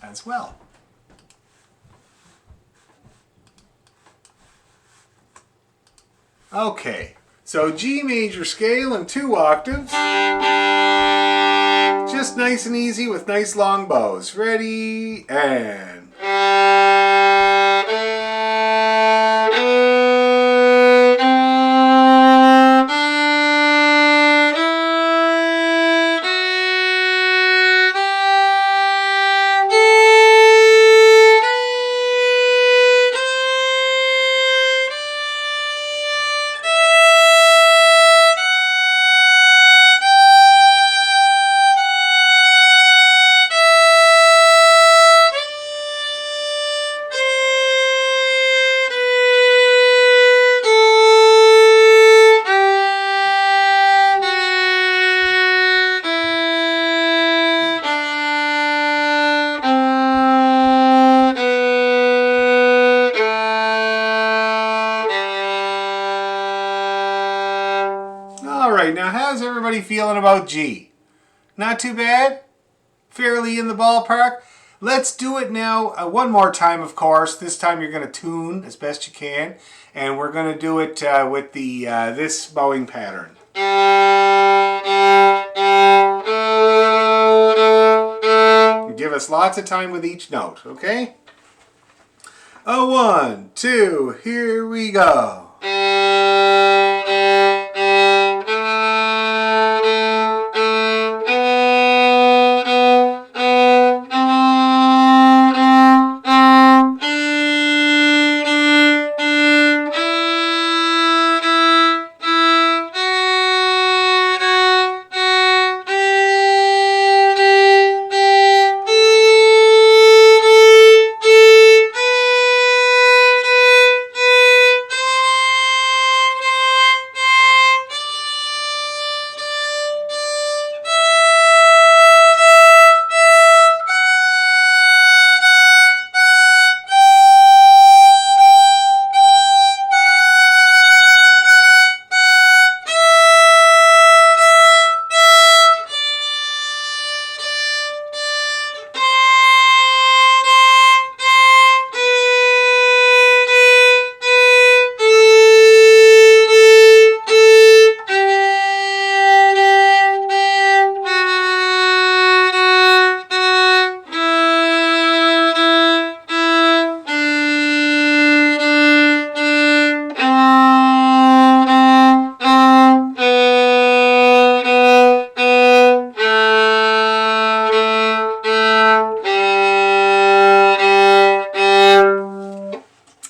as well. Okay, so G major scale in 2 octaves. Just nice and easy with nice long bows. Ready, and... Alright, now how's everybody feeling about G? Not too bad? Fairly in the ballpark? Let's do it now one more time, of course. This time you're going to tune as best you can. And we're going to do it with the this bowing pattern. Give us lots of time with each note, okay? 1, 2, here we go.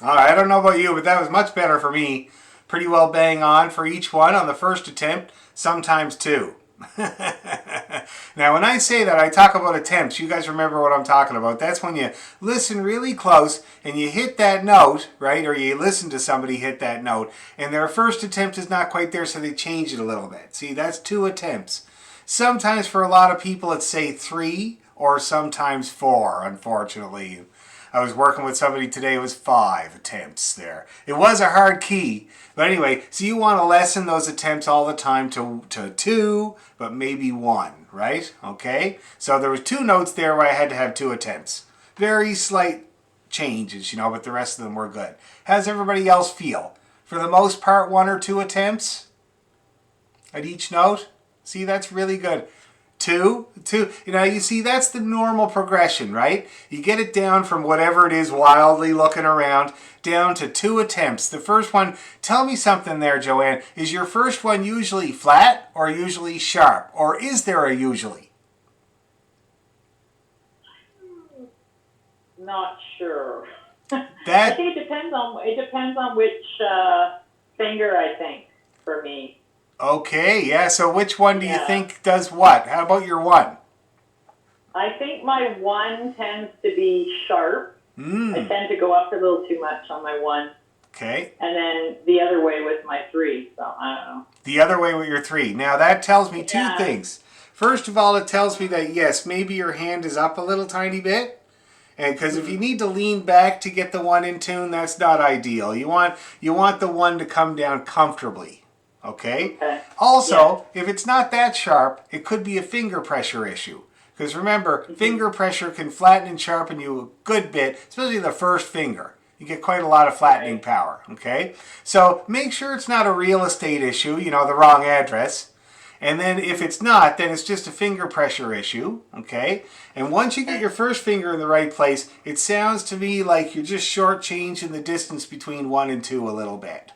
I don't know about you, but that was much better for me. Pretty well bang on for each one on the first attempt, sometimes 2. Now, when I say that, I talk about attempts. You guys remember what I'm talking about. That's when you listen really close and you hit that note, right? Or you listen to somebody hit that note, and their first attempt is not quite there, so they change it a little bit. See, that's 2 attempts. Sometimes for a lot of people, it's, say, 3 or sometimes 4, unfortunately. I was working with somebody today, it was 5 attempts there. It was a hard key. But anyway, so you want to lessen those attempts all the time to 2, but maybe 1, right? Okay? So there were 2 notes there where I had to have 2 attempts. Very slight changes, you know, but the rest of them were good. How does everybody else feel? For the most part, 1 or 2 attempts at each note? See, that's really good. 2, you know, you see, that's the normal progression, right? You get it down from whatever it is, wildly looking around, down to 2 attempts. The first one, tell me something there, Joanne. Is your first one usually flat or usually sharp? Or is there a usually? Not sure. That, I think it depends on which finger, I think, for me. Okay, yeah, so which one do you think does what? How about your 1? I think my 1 tends to be sharp. I tend to go up a little too much on my 1. Okay. And then the other way with my 3, so I don't know. The other way with your 3. Now that tells me 2 things. First of all, it tells me that, yes, maybe your hand is up a little tiny bit. And because if you need to lean back to get the 1 in tune, that's not ideal. You want the 1 to come down comfortably. Okay? Also, if it's not that sharp, it could be a finger pressure issue. Because remember, finger pressure can flatten and sharpen you a good bit, especially the first finger. You get quite a lot of flattening power, okay? So make sure it's not a real estate issue, you know, the wrong address. And then if it's not, then it's just a finger pressure issue, okay? And once you get your first finger in the right place, it sounds to me like you're just shortchanging the distance between 1 and 2 a little bit.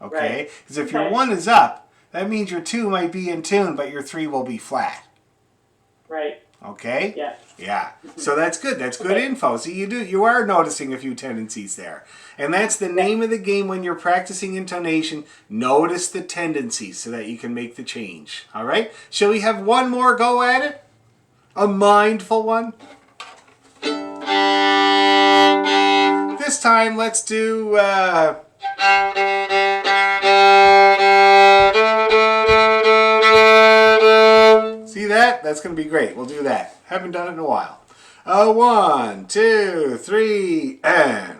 Okay? Because if your 1 is up, that means your 2 might be in tune, but your 3 will be flat. Right. Okay? Yeah. Yeah. So that's good. That's good info. So you are noticing a few tendencies there. And that's the name of the game when you're practicing intonation. Notice the tendencies so that you can make the change. All right? Shall we have one more go at it? A mindful one? This time let's do see that? That's going to be great. We'll do that. Haven't done it in a while. 1, 2, 3, and...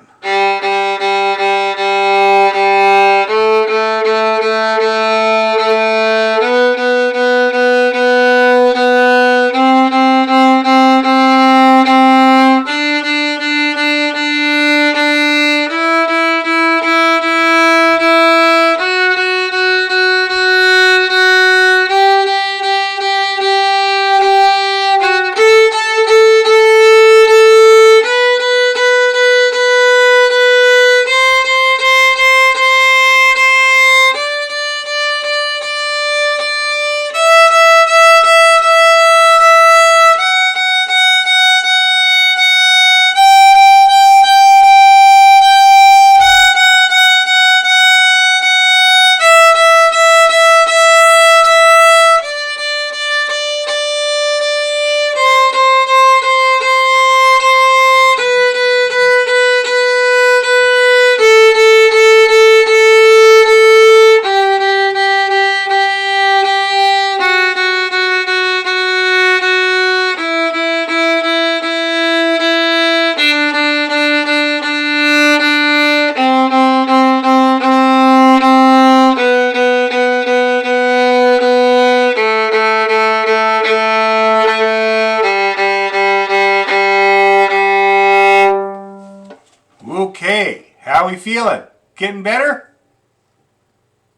Okay, how are we feeling? Getting better?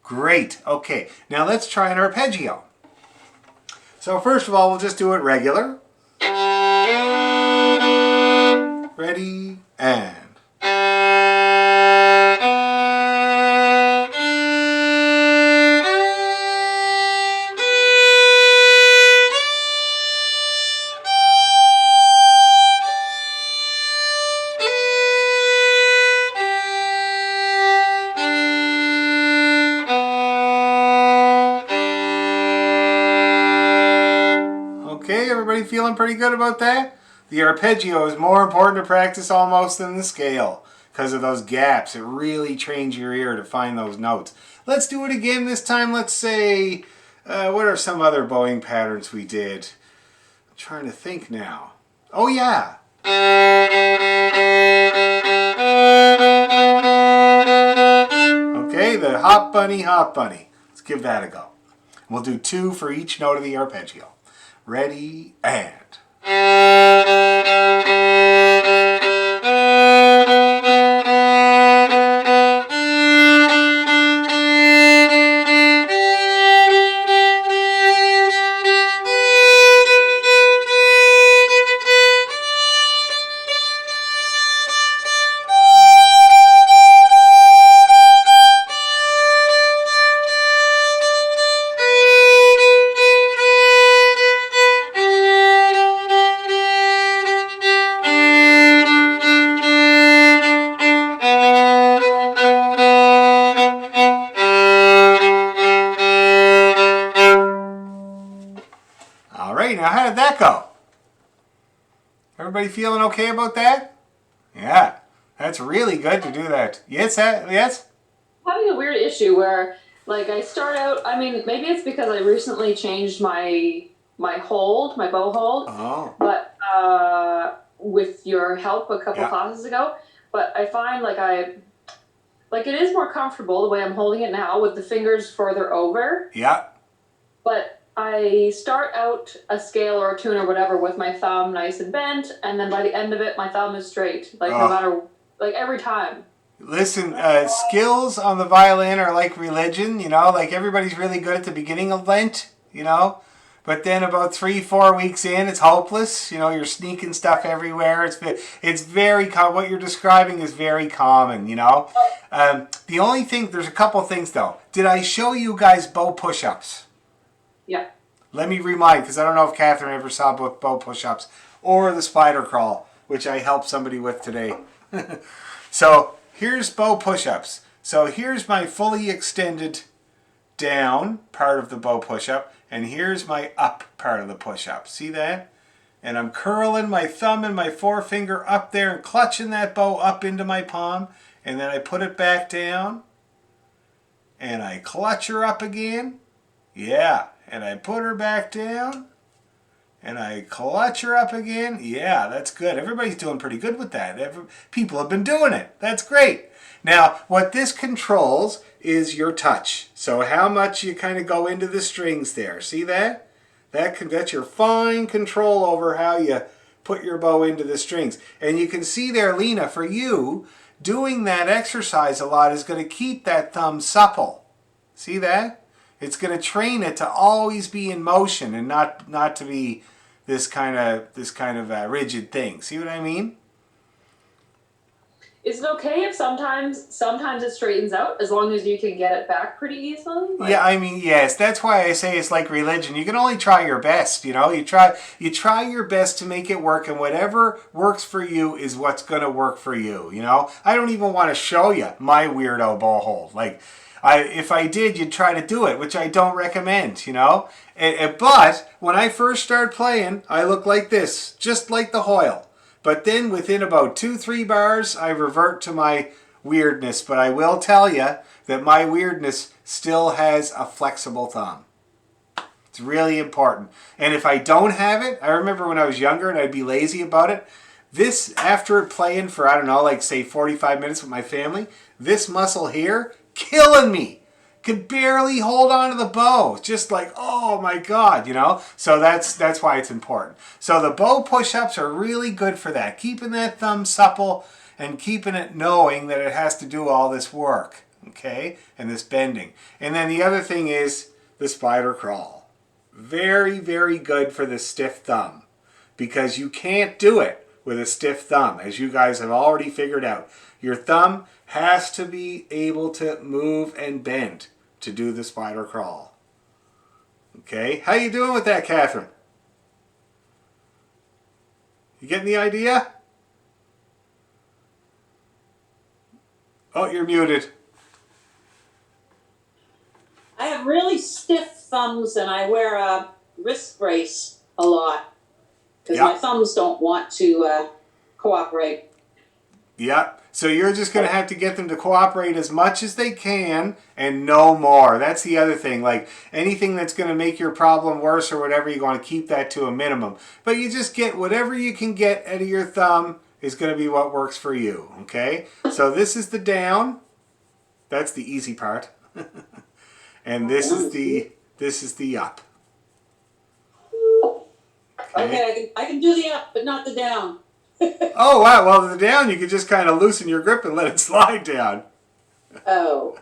Great. Okay, now let's try an arpeggio. So first of all, we'll just do it regular. Ready, and... Okay, everybody feeling pretty good about that? The arpeggio is more important to practice almost than the scale because of those gaps. It really trains your ear to find those notes. Let's do it again this time. Let's say, what are some other bowing patterns we did? I'm trying to think now. Oh yeah. Okay, the hop bunny, hop bunny. Let's give that a go. We'll do 2 for each note of the arpeggio. Ready, and... All right, now how did that go? Everybody feeling okay about that? Yeah, that's really good to do that. Yes, yes? Having a weird issue where, like, I start out, I mean, maybe it's because I recently changed my bow hold, but with your help a couple classes ago, but I find like it is more comfortable the way I'm holding it now with the fingers further over. Yeah. But I start out a scale or a tune or whatever with my thumb nice and bent, and then by the end of it, my thumb is straight. Like no matter, like every time. Listen, skills on the violin are like religion, you know, like everybody's really good at the beginning of Lent, you know, but then about 3-4 weeks in, it's hopeless. You know, you're sneaking stuff everywhere. It's very what you're describing is very common, you know. The only thing, there's a couple things though. Did I show you guys bow push-ups? Yeah. Let me remind, because I don't know if Catherine ever saw both bow push-ups or the spider crawl, which I helped somebody with today. So here's bow push-ups. So here's my fully extended down part of the bow push-up, and here's my up part of the push-up. See that? And I'm curling my thumb and my forefinger up there and clutching that bow up into my palm, and then I put it back down, and I clutch her up again. Yeah, and I put her back down, and I clutch her up again. Yeah, that's good. Everybody's doing pretty good with that. People have been doing it. That's great. Now, what this controls is your touch. So how much you kind of go into the strings there. See that? That's your fine control over how you put your bow into the strings. And you can see there, Lena, for you, doing that exercise a lot is going to keep that thumb supple. See that? It's going to train it to always be in motion and not to be this kind of rigid thing. See what I mean? Is it okay if sometimes it straightens out as long as you can get it back pretty easily? Like, yeah, I mean, yes. That's why I say it's like religion. You can only try your best, you know. You try your best to make it work, and whatever works for you is what's going to work for you, you know. I don't even want to show you my weirdo bow hold. Like, if I did, you'd try to do it, which I don't recommend, you know. But when I first started playing, I looked like this, just like the Hoyle. But then within about 2-3 bars, I revert to my weirdness. But I will tell you that my weirdness still has a flexible thumb. It's really important. And if I don't have it, I remember when I was younger and I'd be lazy about it. This, after playing for, I don't know, like say 45 minutes with my family, this muscle here, killing me. Could barely hold on to the bow. Just like, oh my God, you know? So that's why it's important. So the bow push-ups are really good for that. Keeping that thumb supple and keeping it knowing that it has to do all this work, okay? And this bending. And then the other thing is the spider crawl. Very, very good for the stiff thumb. Because you can't do it with a stiff thumb, as you guys have already figured out. Your thumb has to be able to move and bend to do the spider crawl. Okay, how you doing with that, Catherine? You getting the idea? Oh, you're muted. I have really stiff thumbs and I wear a wrist brace a lot because my thumbs don't want to cooperate. Yeah. So you're just going to have to get them to cooperate as much as they can and no more. That's the other thing. Like anything that's going to make your problem worse or whatever, you want to keep that to a minimum. But you just get whatever you can get out of your thumb is going to be what works for you. Okay? So this is the down. That's the easy part. And this is the up. Okay, I can do the up, but not the down. Oh, wow. Well, the down, you could just kind of loosen your grip and let it slide down. Oh.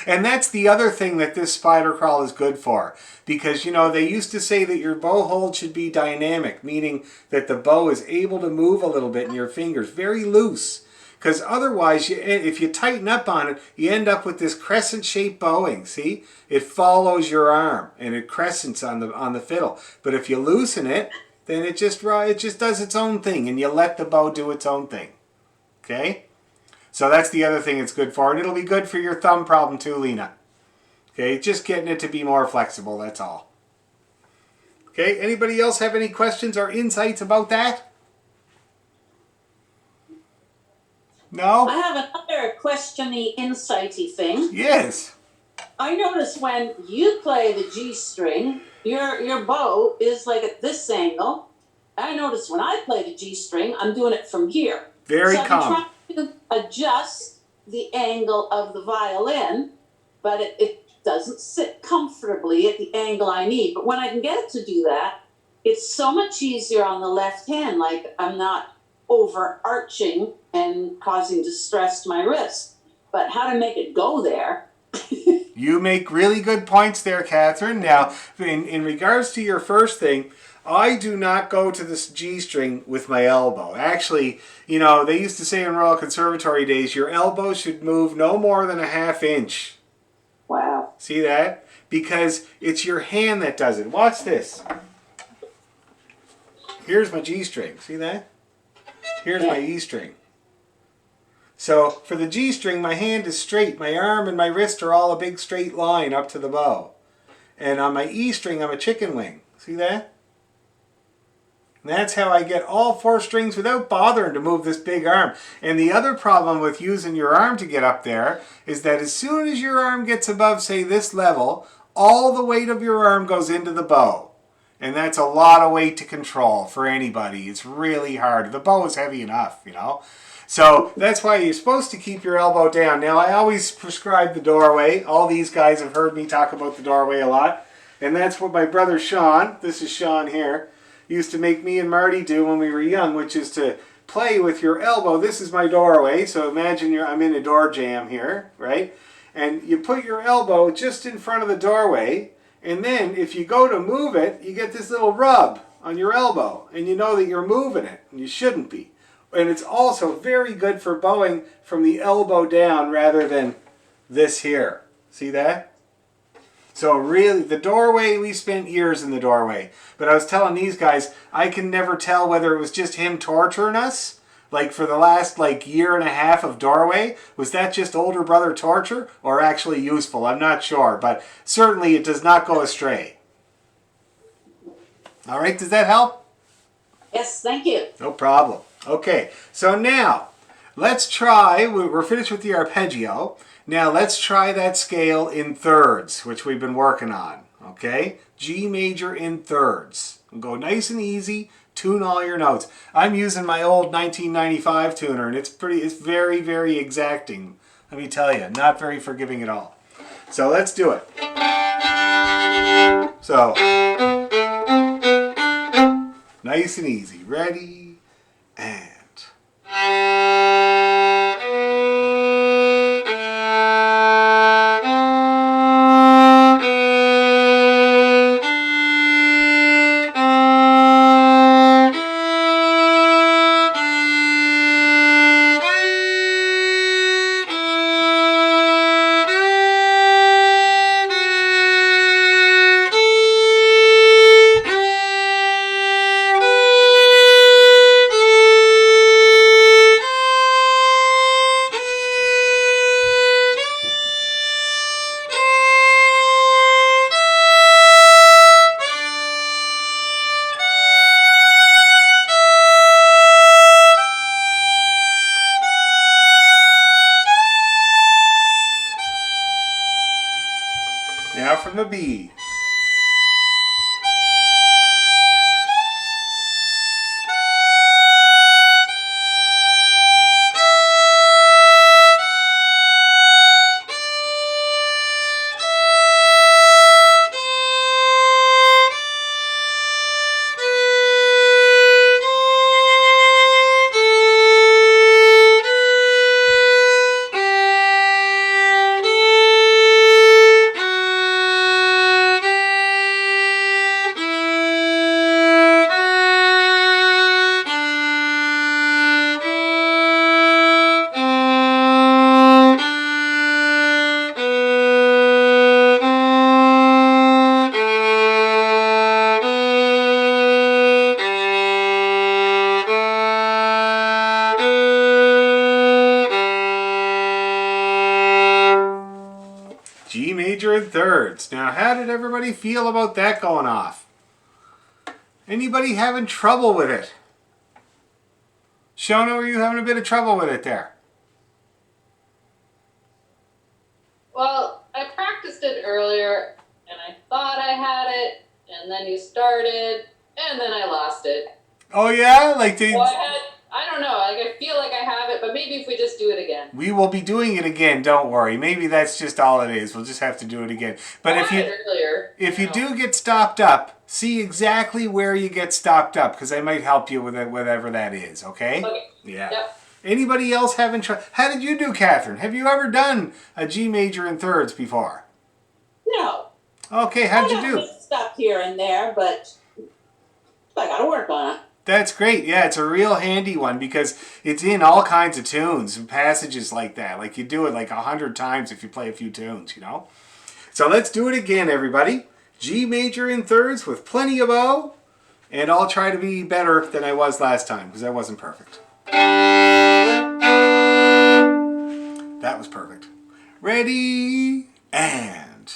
And that's the other thing that this spider crawl is good for. Because, you know, they used to say that your bow hold should be dynamic, meaning that the bow is able to move a little bit in your fingers, very loose. Because otherwise, if you tighten up on it, you end up with this crescent-shaped bowing, see? It follows your arm, and it crescents on the fiddle. But if you loosen it, then it just does its own thing, and you let the bow do its own thing. Okay? So that's the other thing it's good for, and it'll be good for your thumb problem too, Lena. Okay? Just getting it to be more flexible, that's all. Okay? Anybody else have any questions or insights about that? No? I have another questiony, insighty thing. Yes. I notice when you play the G string, your bow is like at this angle. I notice when I play the G string, I'm doing it from here. Very so common. I'm trying to adjust the angle of the violin, but it doesn't sit comfortably at the angle I need. But when I can get it to do that, it's so much easier on the left hand. Like I'm not overarching and causing distress to my wrist. But how to make it go there? You make really good points there, Catherine. Now, in regards to your first thing, I do not go to this G string with my elbow. Actually, you know, they used to say in Royal Conservatory days, your elbow should move no more than a ½ inch. Wow. See that? Because it's your hand that does it. Watch this. Here's my G string. See that? Here's my E string. So for the G string, my hand is straight. My arm and my wrist are all a big straight line up to the bow. And on my E string, I'm a chicken wing. See that? And that's how I get all 4 strings without bothering to move this big arm. And the other problem with using your arm to get up there is that as soon as your arm gets above, say, this level, all the weight of your arm goes into the bow. And that's a lot of weight to control for anybody. It's really hard. The bow is heavy enough, you know. So that's why you're supposed to keep your elbow down. Now, I always prescribe the doorway. All these guys have heard me talk about the doorway a lot. And that's what my brother Sean, this is Sean here, used to make me and Marty do when we were young, which is to play with your elbow. This is my doorway. So imagine I'm in a door jamb here, right? And you put your elbow just in front of the doorway. And then if you go to move it, you get this little rub on your elbow. And you know that you're moving it. And you shouldn't be. And it's also very good for bowing from the elbow down rather than this here. See that? So really, the doorway, we spent years in the doorway. But I was telling these guys, I can never tell whether it was just him torturing us. Like for the last year and a half of doorway, was that just older brother torture or actually useful? I'm not sure, but certainly it does not go astray. All right, does that help? Yes, thank you. No problem. Okay, so now let's try, we're finished with the arpeggio. Now let's try that scale in thirds, which we've been working on. Okay, G major in thirds. Go nice and easy. Tune all your notes. I'm using my old 1995 tuner, and it's very, very exacting. Let me tell you, not very forgiving at all. So let's do it. So, nice and easy. Ready, and... Now from the B. G major in thirds. Now, how did everybody feel about that going off? Anybody having trouble with it? Shona, were you having a bit of trouble with it there? Well, I practiced it earlier, and I thought I had it, and then you started, and then I lost it. Oh yeah? I don't know, I feel like I have it, but maybe maybe if we just do it again. We will be doing it again, don't worry. Maybe that's just all it is. We'll just have to do it again. But if you do get stopped up, see exactly where you get stopped up, because I might help you with it, whatever that is, okay? Okay. Yeah. Yep. Anybody else having trouble? How did you do, Catherine? Have you ever done a G major in thirds before? No. Okay, how'd you I do? get stuck here and there, but I got to work on it. That's great. Yeah, it's a real handy one because it's in all kinds of tunes and passages like that. Like you do it like 100 times if you play a few tunes, you know? So let's do it again, everybody. G major in thirds with plenty of bow. And I'll try to be better than I was last time because I wasn't perfect. That was perfect. Ready, and...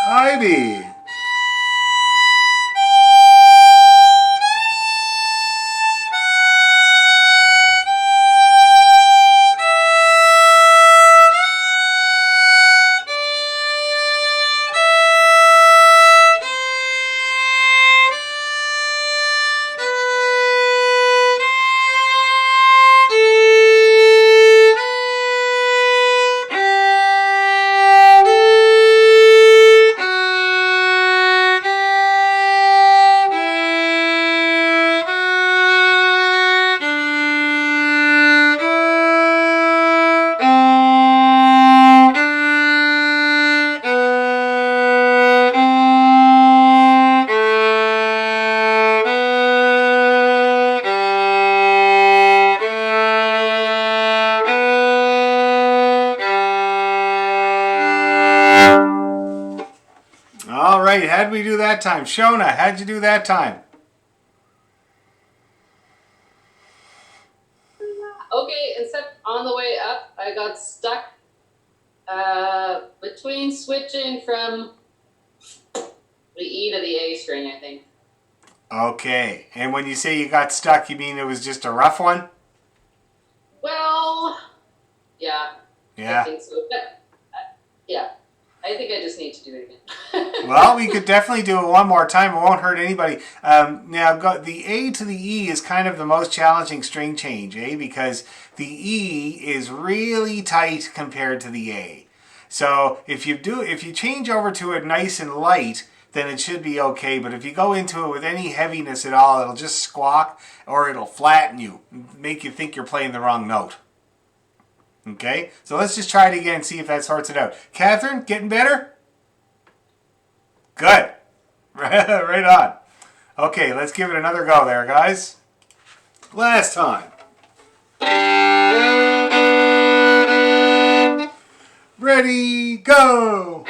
Ivy. All right, how'd we do that time? Shona, how'd you do that time? Okay, except on the way up, I got stuck between switching from the E to the A string, I think. Okay, and when you say you got stuck, you mean it was just a rough one? Well, yeah. Yeah. I think so. But, yeah. I think I just need to do it again. Well, we could definitely do it one more time. It won't hurt anybody. Now, the A to the E is kind of the most challenging string change, because the E is really tight compared to the A. So if you change over to it nice and light, then it should be okay. But if you go into it with any heaviness at all, it'll just squawk or it'll flatten you, make you think you're playing the wrong note. Okay, so let's just try it again, see if that sorts it out. Catherine, getting better? Good. Right on. Okay, let's give it another go there, guys. Last time. Ready, go!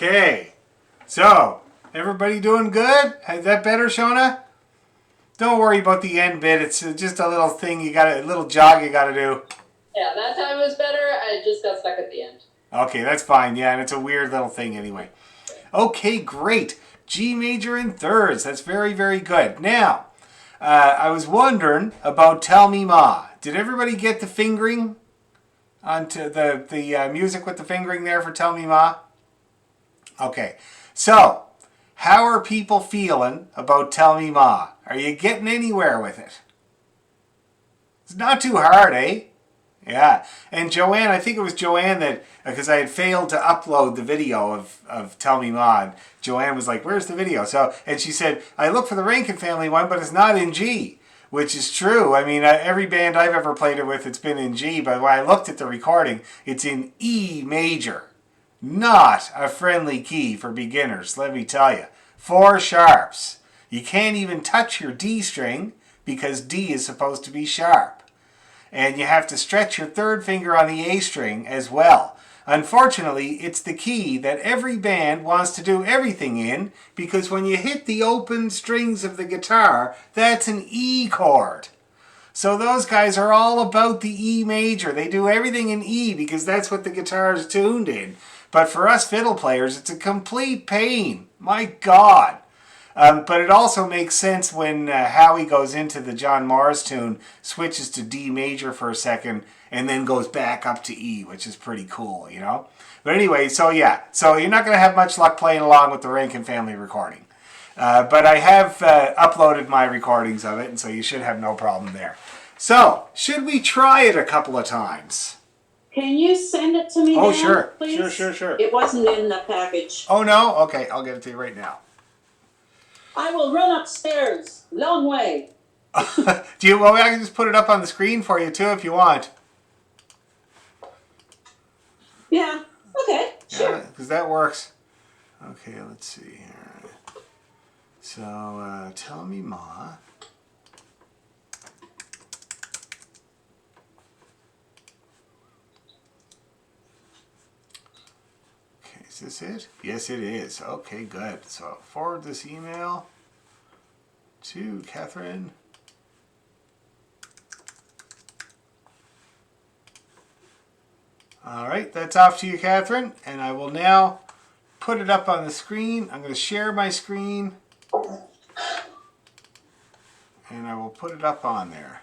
Okay. So, everybody doing good? Is that better, Shona? Don't worry about the end bit. It's just a little thing a little jog you got to do. Yeah, that time was better. I just got stuck at the end. Okay, that's fine. Yeah, and it's a weird little thing anyway. Okay, great. G major in thirds. That's very, very good. Now, I was wondering about Tell Me Ma. Did everybody get the fingering onto the music with the fingering there for Tell Me Ma? Okay, so how are people feeling about Tell Me Ma? Are you getting anywhere with it? It's not too hard, eh? Yeah. And Joanne, I think it was Joanne that, because I had failed to upload the video of Tell Me Ma, and Joanne was like, where's the video? And she said, I looked for the Rankin Family one, but it's not in G, which is true. I mean, every band I've ever played it with, it's been in G, but when I looked at the recording, it's in E major. Not a friendly key for beginners, let me tell you. 4 sharps. You can't even touch your D string because D is supposed to be sharp. And you have to stretch your 3rd finger on the A string as well. Unfortunately, it's the key that every band wants to do everything in, because when you hit the open strings of the guitar, that's an E chord. So those guys are all about the E major. They do everything in E because that's what the guitar is tuned in. But for us fiddle players, it's a complete pain. My God. But it also makes sense when Howie goes into the John Morris tune, switches to D major for a second, and then goes back up to E, which is pretty cool, you know? But anyway, so yeah. So you're not going to have much luck playing along with the Rankin Family recording. But I have uploaded my recordings of it, and so you should have no problem there. So, should we try it a couple of times? Can you send it to me Oh, now, sure. please? Sure. It wasn't in the package. Oh, no? Okay, I'll get it to you right now. I will run upstairs. Long way. Well, I can just put it up on the screen for you, too, if you want. Yeah. Okay. Sure. Yeah, because that works. Okay, let's see here. So, Tell Me Ma. Okay, is this it? Yes, it is. Okay, good. So, forward this email to Catherine. All right, that's off to you, Catherine. And I will now put it up on the screen. I'm going to share my screen. And I will put it up on there.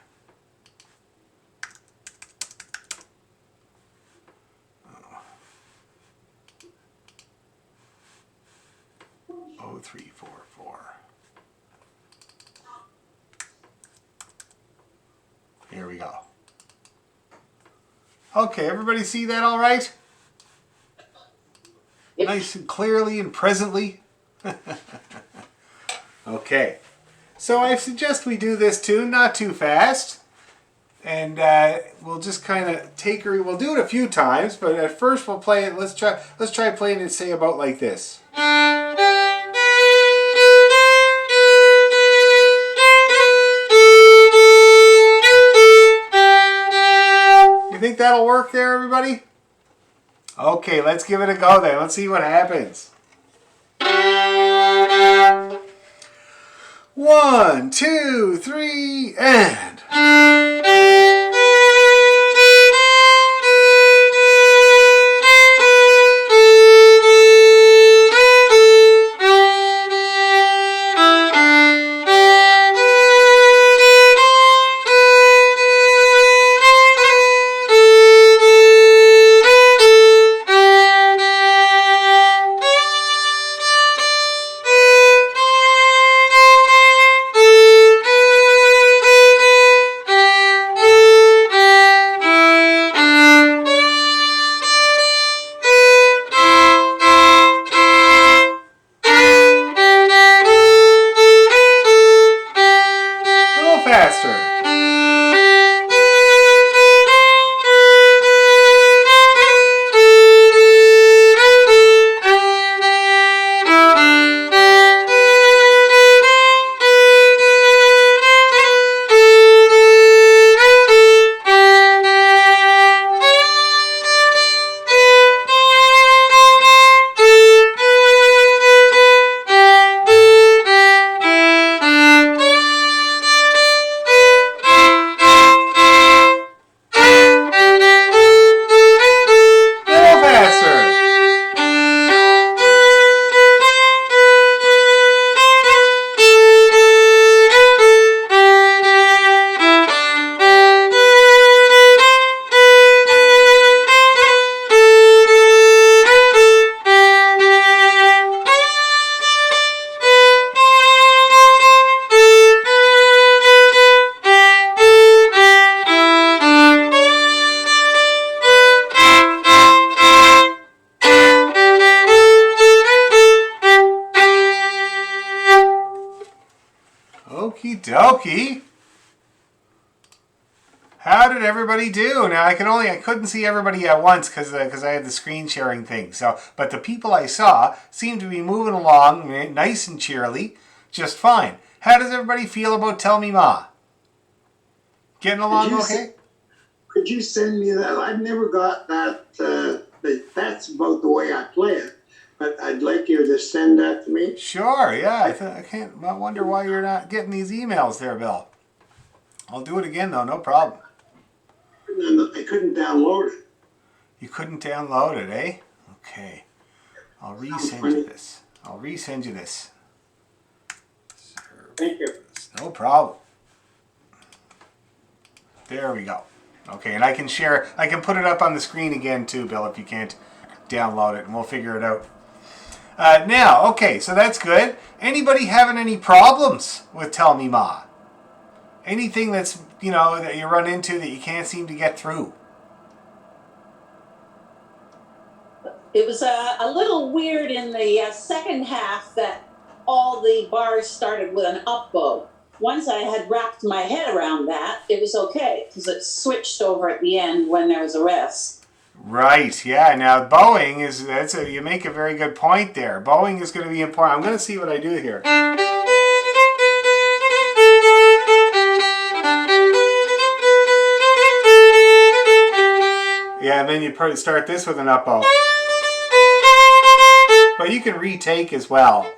Oh, 0344. Here we go. Okay, everybody see that all right? Yep. Nice and clearly and presently. Okay. So I suggest we do this tune, not too fast. And we'll just kind of we'll do it a few times, but at first we'll play it. Let's try playing it, say, about like this. You think that'll work there, everybody? Okay, let's give it a go then. Let's see what happens. 1, 2, 3, and... Okie dokie. How did everybody do? Now I couldn't see everybody at once because I had the screen sharing thing. So, but the people I saw seemed to be moving along nice and cheerily, just fine. How does everybody feel about Tell Me Ma? Getting along okay? Could you send me that? I've never got that. That's about the way I play it. But I'd like you to send that to me. Sure. Yeah. I wonder why you're not getting these emails there, Bill. I'll do it again though. No problem. I couldn't download it. You couldn't download it, eh? Okay. I'll resend you this. Thank you. No problem. There we go. Okay, and I can put it up on the screen again too, Bill, if you can't download it, and we'll figure it out. Now, okay, so that's good. Anybody having any problems with Tell Me Ma? Anything that's, that you run into that you can't seem to get through? It was a little weird in the second half that all the bars started with an up bow. Once I had wrapped my head around that, it was okay because it switched over at the end when there was a rest. Right, yeah. Now bowing you make a very good point there. Bowing is going to be important. I'm going to see what I do here. Yeah, and then you probably start this with an up bow. But you can retake as well.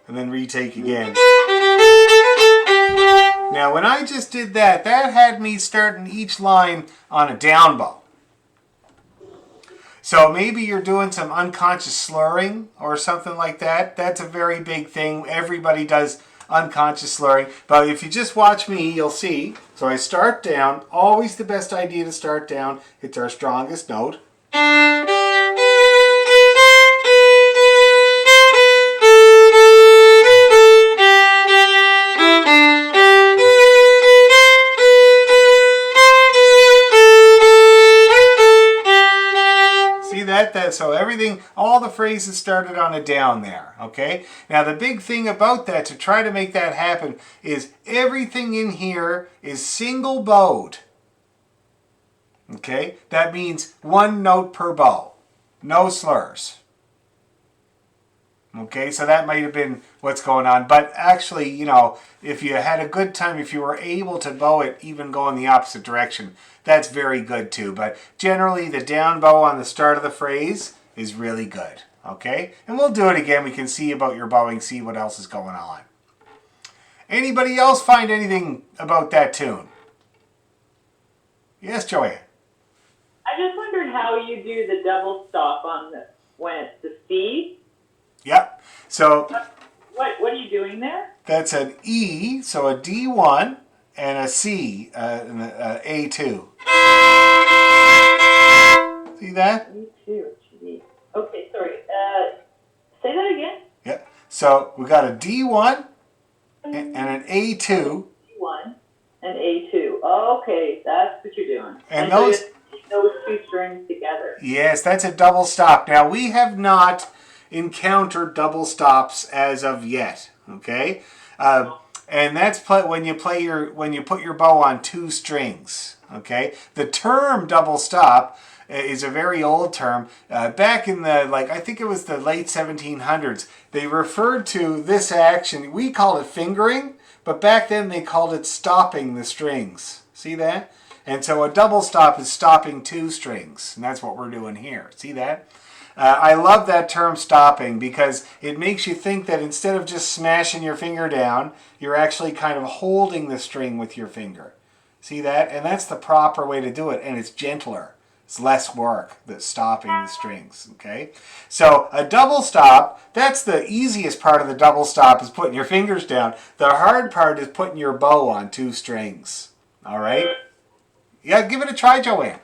And then retake again. Now when I just did that had me starting each line on a down bow. So maybe you're doing some unconscious slurring or something like that. That's a very big thing. Everybody does unconscious slurring. But if you just watch me, you'll see. So I start down. Always the best idea to start down. It's our strongest note. So everything, all the phrases started on a down there, okay? Now the big thing about that, to try to make that happen, is everything in here is single bowed. Okay? That means one note per bow. No slurs. Okay, so that might have been what's going on. But actually, if you had a good time, if you were able to bow it even going the opposite direction, that's very good too. But generally, the down bow on the start of the phrase is really good. Okay? And we'll do it again. We can see about your bowing, see what else is going on. Anybody else find anything about that tune? Yes, Joanne? I just wondered how you do the double stop on when it's the C. Yep. So What are you doing there? that's an E, so a D1 and a C, and a A2. See that? E2. Gee. Okay, sorry. Say that again. Yep. So we got a D1 and an A2. D1 and A2. Okay, that's what you're doing. And so those- you take those two strings together. Yes, that's a double stop. Now we have not encountered double stops as of yet. Okay, and that's when you put your bow on two strings. Okay, the term double stop is a very old term. Back in I think it was the late 1700s, they referred to this action. We call it fingering, but back then they called it stopping the strings. See that? And so a double stop is stopping two strings, and that's what we're doing here. See that? I love that term stopping because it makes you think that instead of just smashing your finger down, you're actually kind of holding the string with your finger. See that? And that's the proper way to do it, and it's gentler. It's less work than stopping the strings, okay? So a double stop, that's the easiest part of the double stop, is putting your fingers down. The hard part is putting your bow on two strings, all right? Yeah, give it a try, Joanne.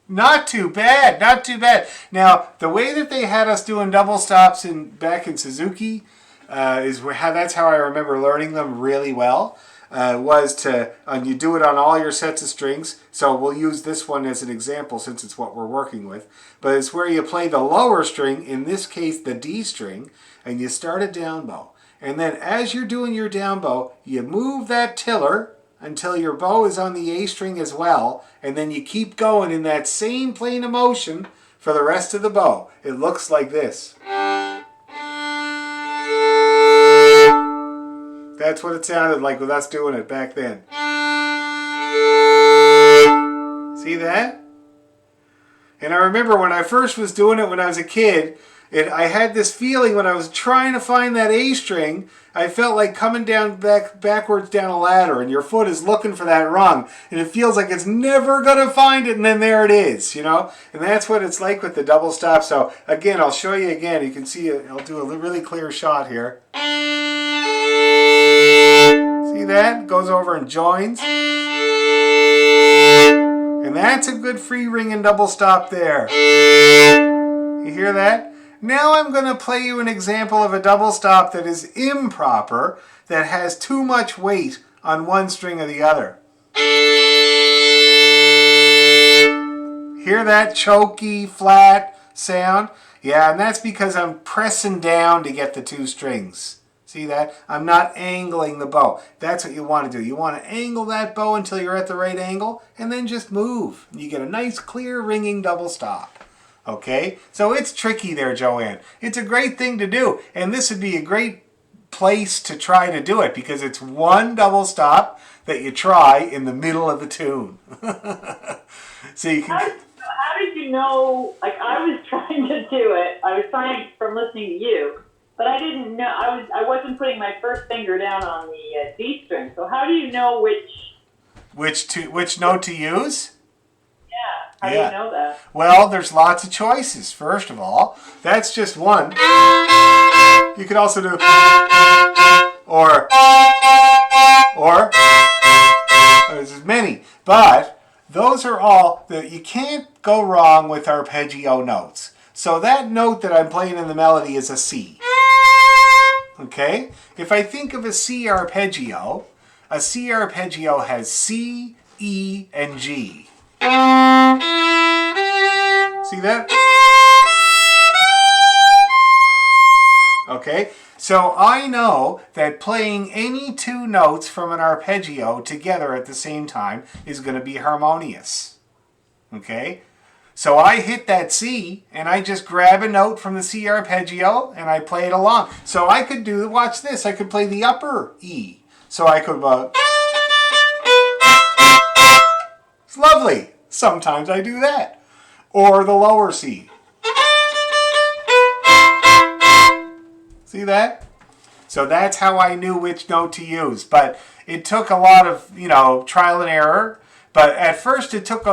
Not too bad, not too bad. Now, the way that they had us doing double stops back in Suzuki that's how I remember learning them really well. was to, and you do it on all your sets of strings. So we'll use this one as an example since it's what we're working with. But it's where you play the lower string, in this case the D string, and you start a down bow. And then as you're doing your down bow, you move that tiller until your bow is on the A string as well, and then you keep going in that same plane of motion for the rest of the bow. It looks like this. That's what it sounded like with us doing it back then. See that? And I remember when I first was doing it when I was a kid, I had this feeling when I was trying to find that A string, I felt like coming down backwards down a ladder, and your foot is looking for that rung, and it feels like it's never going to find it, and then there it is, you know? And that's what it's like with the double stop. So again, I'll show you again. You can see it. I'll do a really clear shot here. See that? Goes over and joins. And that's a good free ring and double stop there. You hear that? Now I'm going to play you an example of a double stop that is improper, that has too much weight on one string or the other. Hear that choky, flat sound? Yeah, and that's because I'm pressing down to get the two strings. See that? I'm not angling the bow. That's what you want to do. You want to angle that bow until you're at the right angle, and then just move. You get a nice, clear, ringing double stop. Okay? So it's tricky there, Joanne. It's a great thing to do, and this would be a great place to try to do it because it's one double stop that you try in the middle of the tune. So you can... How did you know, like I was trying to do it, I was trying from listening to you, but I didn't know, I wasn't putting my first finger down on the D string, so how do you know which note to use? How do you know that? Well, there's lots of choices, first of all. That's just one. You could also do or there's many. But those are all, you can't go wrong with arpeggio notes. So that note that I'm playing in the melody is a C. Okay? If I think of a C arpeggio has C, E, and G. See that? Okay, so I know that playing any two notes from an arpeggio together at the same time is going to be harmonious. Okay, so I hit that C and I just grab a note from the C arpeggio and I play it along. So I could do, watch this, I could play the upper E. So I could, it's lovely. Sometimes I do that. Or the lower C. See that? So that's how I knew which note to use. But it took a lot of, trial and error. But at first it took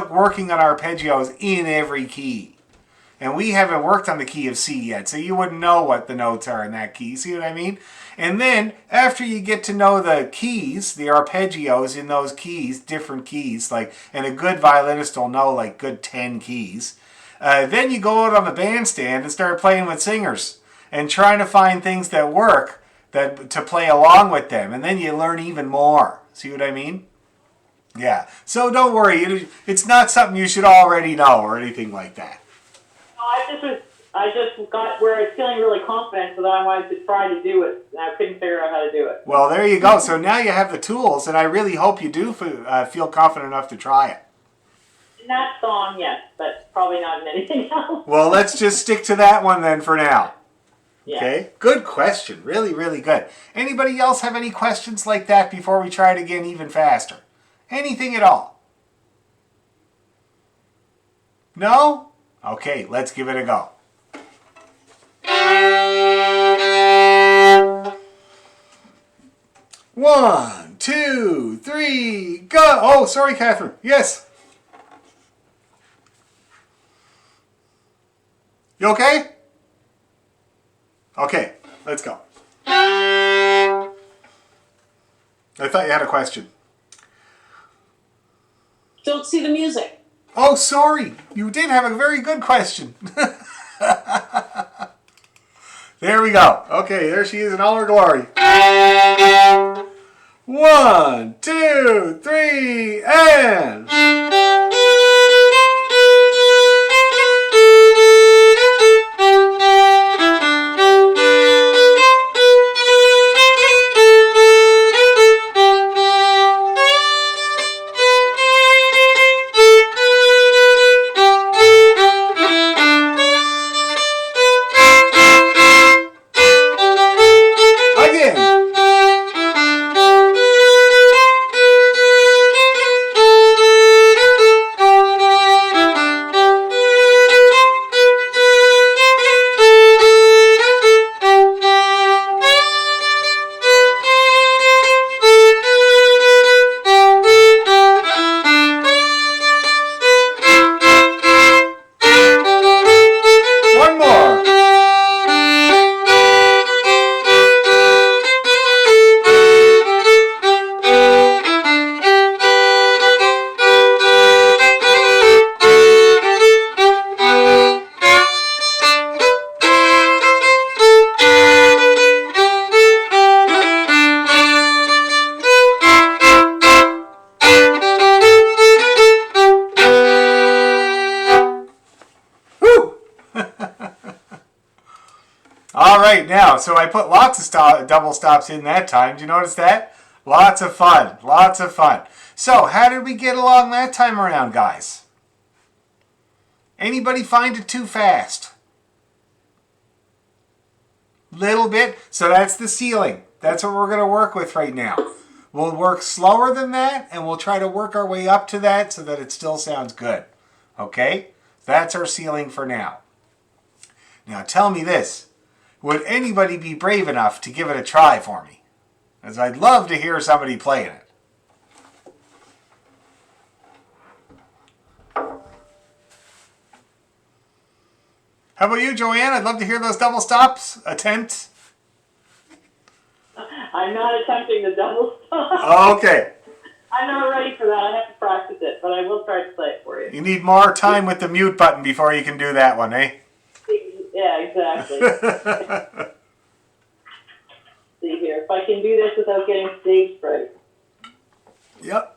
working on arpeggios in every key. And we haven't worked on the key of C yet, so you wouldn't know what the notes are in that key. See what I mean? And then, after you get to know the keys, the arpeggios in those keys, different keys, and a good violinist will know good 10 keys, then you go out on the bandstand and start playing with singers and trying to find things that work to play along with them. And then you learn even more. See what I mean? Yeah. So don't worry. It's not something you should already know or anything like that. I just got where I was feeling really confident, so that I wanted to try to do it, and I couldn't figure out how to do it. Well, there you go. So now you have the tools, and I really hope you do feel confident enough to try it. In that song, yes, but probably not in anything else. Well, let's just stick to that one then for now. Yeah. Okay? Good question. Really, really good. Anybody else have any questions like that before we try it again even faster? Anything at all? No? Okay, let's give it a go. One, 2, 3, go! Oh, sorry, Catherine. Yes. You okay? Okay, let's go. I thought you had a question. Don't see the music. Oh, sorry. You did have a very good question. There we go. Okay, there she is in all her glory. 1, 2, 3, and... One more. Woo! All right, now, so I put lots of double stops in that time. Do you notice that? Lots of fun, lots of fun. So, how did we get along that time around, guys? Anybody find it too fast? Little bit. So that's the ceiling. That's what we're going to work with right now. We'll work slower than that, and we'll try to work our way up to that so that it still sounds good. Okay? That's our ceiling for now. Now tell me this. Would anybody be brave enough to give it a try for me? As I'd love to hear somebody playing it. How about you, Joanne? I'd love to hear those double stops attempts. I'm not attempting the double stop. Okay. I'm not ready for that. I have to practice it, but I will try to play it for you. You need more time with the mute button before you can do that one, eh? Yeah, exactly. See here, if I can do this without getting stage fright. Yep.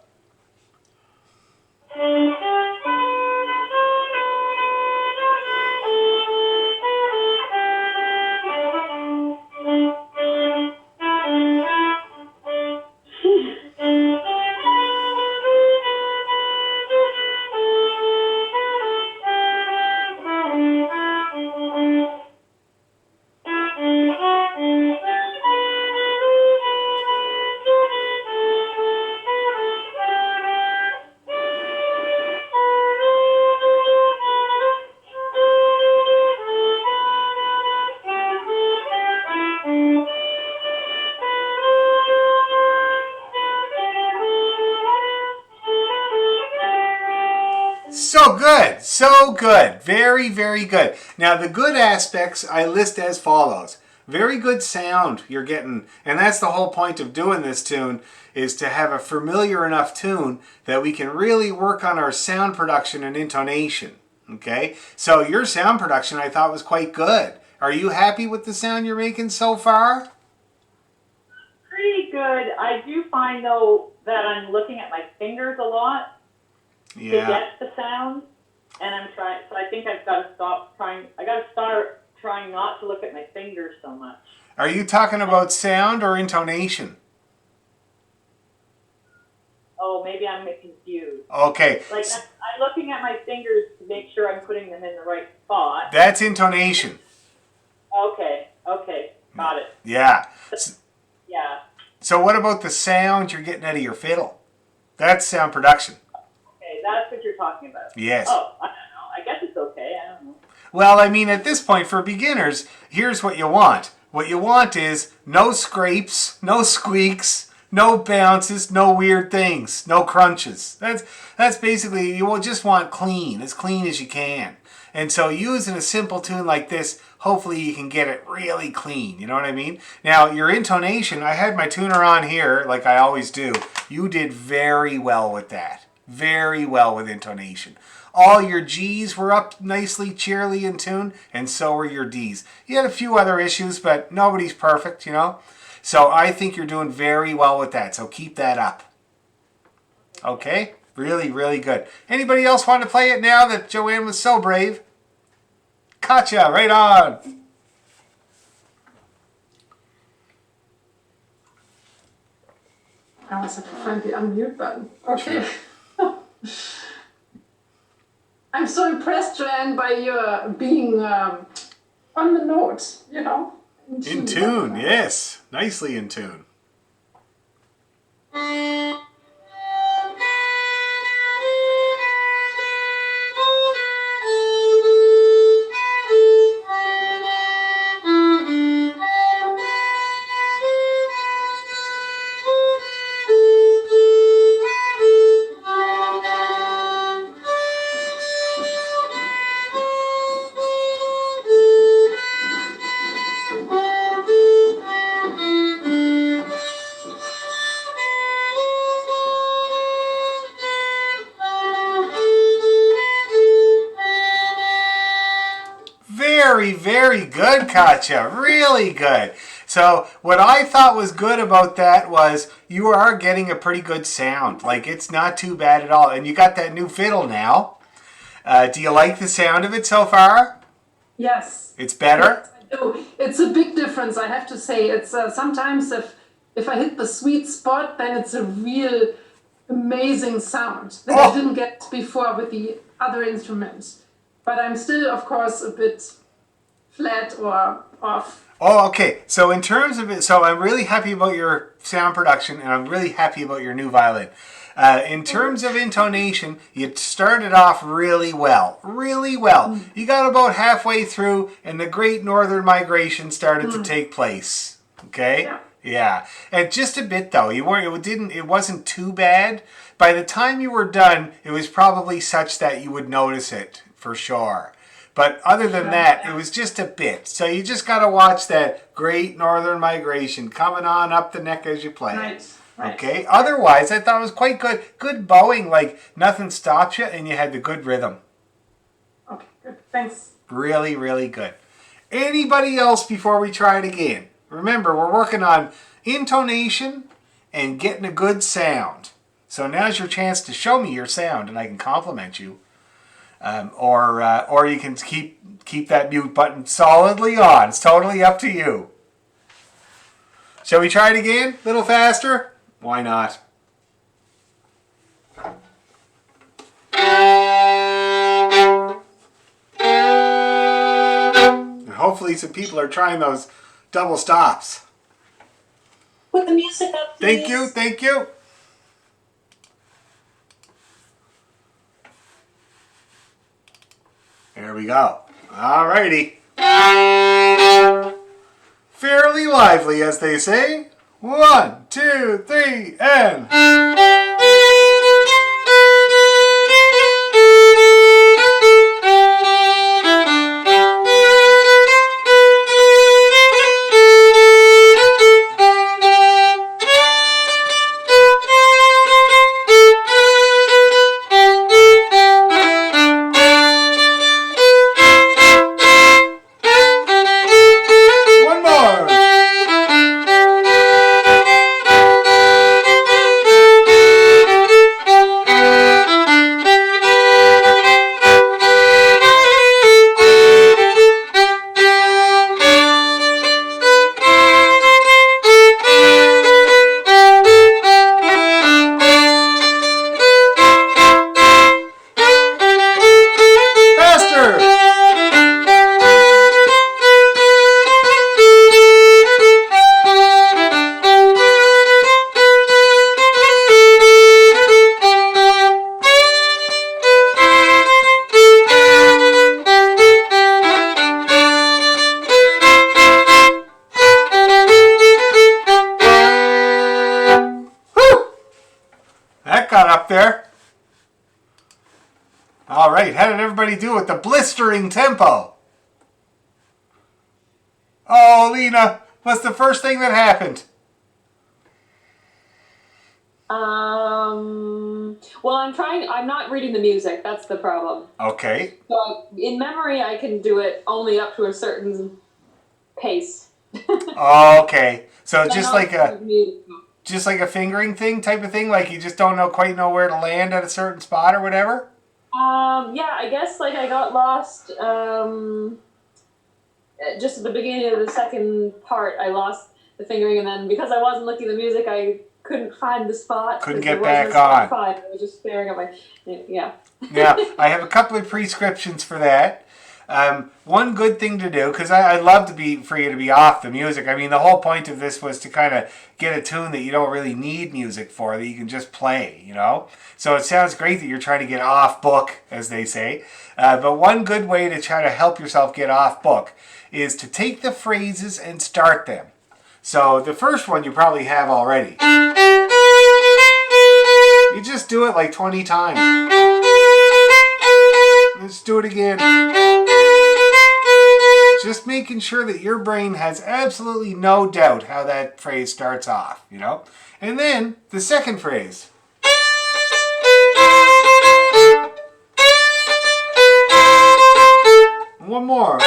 So good, so good. Very, very good. Now the good aspects I list as follows. Very good sound you're getting, and that's the whole point of doing this tune, is to have a familiar enough tune that we can really work on our sound production and intonation. Okay? So your sound production I thought was quite good. Are you happy with the sound you're making so far? Pretty good. I do find, though, that I'm looking at my fingers a lot to get the sound, and I'm trying. So I think I've got to stop trying. I got to start trying not to look at my fingers so much. Are you talking about sound or intonation? Oh, maybe I'm confused. Okay. Like I'm looking at my fingers to make sure I'm putting them in the right spot. That's intonation. Okay, got it. Yeah. Yeah. So what about the sound you're getting out of your fiddle? That's sound production. Okay, that's what you're talking about. Yes. Oh, I don't know. I guess it's okay. I don't know. Well, I mean, at this point, for beginners, here's what you want. What you want is no scrapes, no squeaks, no bounces, no weird things, no crunches. That's basically, you will just want clean as you can. And so using a simple tune like this, hopefully you can get it really clean. You know what I mean? Now, your intonation, I had my tuner on here, like I always do. You did very well with that. Very well with intonation. All your G's were up nicely, cheerily in tune, and so were your D's. You had a few other issues, but nobody's perfect, you know? So I think you're doing very well with that. So keep that up. Okay? Really, really good. Anybody else want to play it now that Joanne was so brave? Katya, right on. I always have to find the unmute button. Okay. I'm so impressed, Joanne, by your being on the note, you know. In tune, yes. Nicely in tune. Very, very good, Katya. Really good. So what I thought was good about that was you are getting a pretty good sound. Like, it's not too bad at all. And you got that new fiddle now. Do you like the sound of it so far? Yes. It's better? Oh, it's a big difference, I have to say. It's sometimes if I hit the sweet spot, then it's a real amazing sound that I didn't get before with the other instruments. But I'm still, of course, a bit flat or off. Oh, okay. So in terms of it, so I'm really happy about your sound production, and I'm really happy about your new violin. In terms of intonation, you started off really well. Really well. You got about halfway through, and the Great Northern Migration started to take place. Okay? Yeah. And just a bit though. It wasn't too bad. By the time you were done, it was probably such that you would notice it for sure. But other than that, it was just a bit. So you just got to watch that Great Northern Migration coming on up the neck as you play. Right. Okay. Otherwise, I thought it was quite good. Good bowing, like nothing stops you, and you had the good rhythm. Okay, good. Thanks. Really, really good. Anybody else before we try it again? Remember, we're working on intonation and getting a good sound. So now's your chance to show me your sound, and I can compliment you. Or you can keep that mute button solidly on. It's totally up to you. Shall we try it again? A little faster? Why not? And hopefully some people are trying those double stops. Put the music up, please. Thank you, thank you. There we go. Alrighty. Fairly lively, as they say. 1, 2, 3, and... One more. Faster. Whew. That got up there. All right, how did everybody do with the blistering tempo? Oh, Lena, what's the first thing that happened? Well, I'm not reading the music. That's the problem. Okay. So in memory, I can do it only up to a certain pace. Okay. So just like a musical. just like a fingering thing type of thing, like you just don't quite know where to land at a certain spot or whatever. Yeah, I guess like I got lost just at the beginning of the second part. I lost the fingering, and then because I wasn't looking at the music, I couldn't find the spot. Couldn't 'cause get there back was no spot on. to find. I was just staring at my yeah. Yeah, I have a couple of prescriptions for that. One good thing to do, because I'd love for you to be off the music. I mean, the whole point of this was to kind of get a tune that you don't really need music for, that you can just play, you know? So it sounds great that you're trying to get off book, as they say. But one good way to try to help yourself get off book is to take the phrases and start them. So the first one you probably have already. You just do it like 20 times. Let's do it again. Just making sure that your brain has absolutely no doubt how that phrase starts off, you know? And then the second phrase. One more.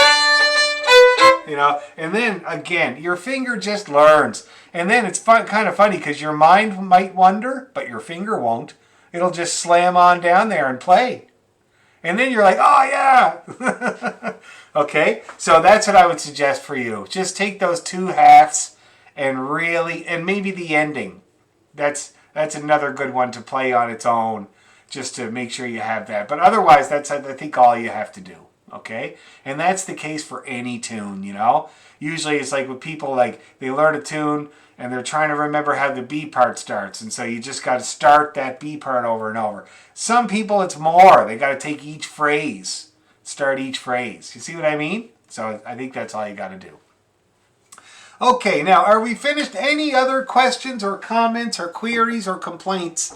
You know, and then again, your finger just learns. And then it's kind of funny because your mind might wonder, but your finger won't. It'll just slam on down there and play. And then you're like, oh yeah. Okay, so that's what I would suggest for you. Just take those two halves and maybe the ending. That's another good one to play on its own, just to make sure you have that. But otherwise, that's I think all you have to do. Okay, and that's the case for any tune, you know. Usually it's like with people, like they learn a tune and they're trying to remember how the B part starts, and so you just got to start that B part over and over. Some people it's more. They got to take each phrase, start each phrase. You see what I mean? So I think that's all you got to do. Okay, now are we finished? Any other questions or comments or queries or complaints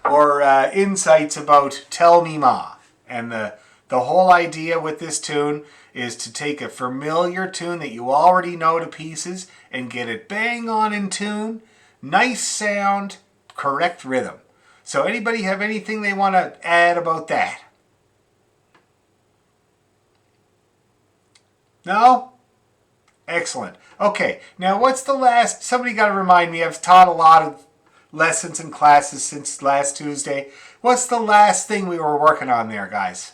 or insights about Tell Me Ma? And the whole idea with this tune is to take a familiar tune that you already know to pieces and get it bang on in tune, nice sound, correct rhythm. So anybody have anything they want to add about that? No? Excellent. Okay, now what's the last, somebody got to remind me, I've taught a lot of lessons and classes since last Tuesday. What's the last thing we were working on there, guys?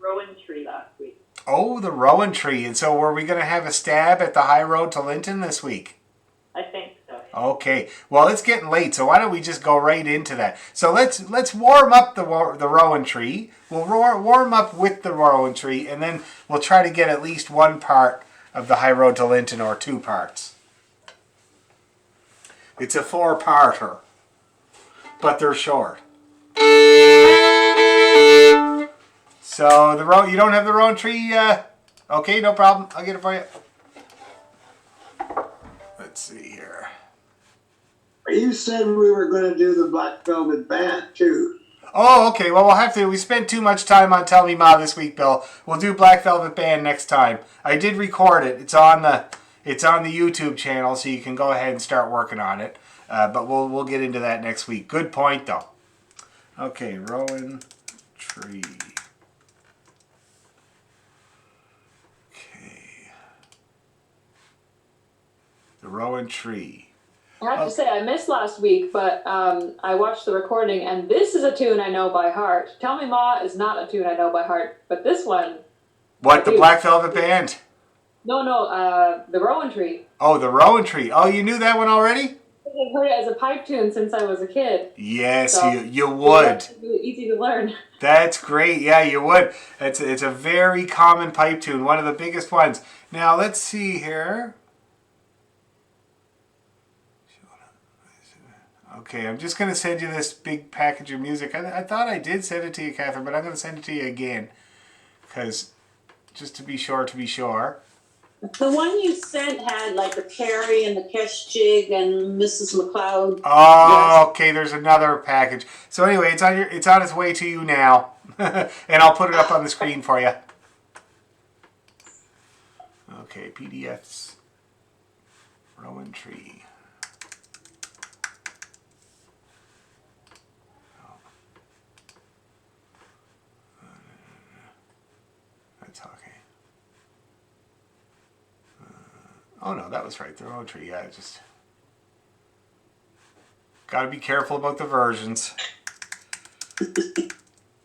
Rowan tree last week. Oh, the Rowan tree. And so were we going to have a stab at the high road to Linton this week? I think so. Okay. Well, it's getting late, so why don't we just go right into that? So let's warm up the Rowan tree. We'll warm up with the Rowan tree, and then we'll try to get at least one part of the high road to Linton, or two parts. It's a 4-parter, but they're short. So you don't have the Rowan tree? Okay, no problem. I'll get it for you. Let's see here. You said we were going to do the Black Velvet Band too. Oh, okay. Well, we'll have to. We spent too much time on Tell Me Ma this week, Bill. We'll do Black Velvet Band next time. I did record it. It's on the YouTube channel, so you can go ahead and start working on it. But we'll get into that next week. Good point, though. Okay, Rowan tree. The Rowan tree. I have to say, I missed last week, but I watched the recording, and this is a tune I know by heart. Tell Me Ma is not a tune I know by heart, but this one... What, the Black Velvet Band? No, the Rowan Tree. Oh, the Rowan Tree. Oh, you knew that one already? I've heard it as a pipe tune since I was a kid. Yes, so you would. It's really easy to learn. That's great. Yeah, you would. It's a very common pipe tune, one of the biggest ones. Now, let's see here. Okay, I'm just going to send you this big package of music. I thought I did send it to you, Catherine, but I'm going to send it to you again. Because, just to be sure. The one you sent had like the Carrie and the Kesh and Mrs. McLeod. Oh, okay, there's another package. So anyway, it's on its way to you now. And I'll put it up on the screen for you. Okay, PDFs. Rowan Tree. That's okay. Oh no, that was right. The rowan tree. Yeah, just got to be careful about the versions.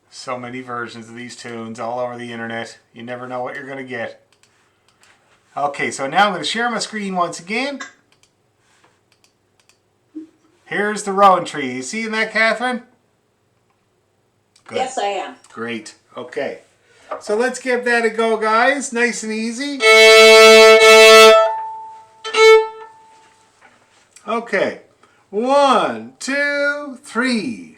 So many versions of these tunes all over the internet. You never know what you're going to get. Okay, so now I'm going to share my screen once again. Here's the rowan tree. You seeing that, Catherine? Good. Yes, I am. Great. Okay. So let's give that a go, guys. Nice and easy. Okay. 1, 2, 3.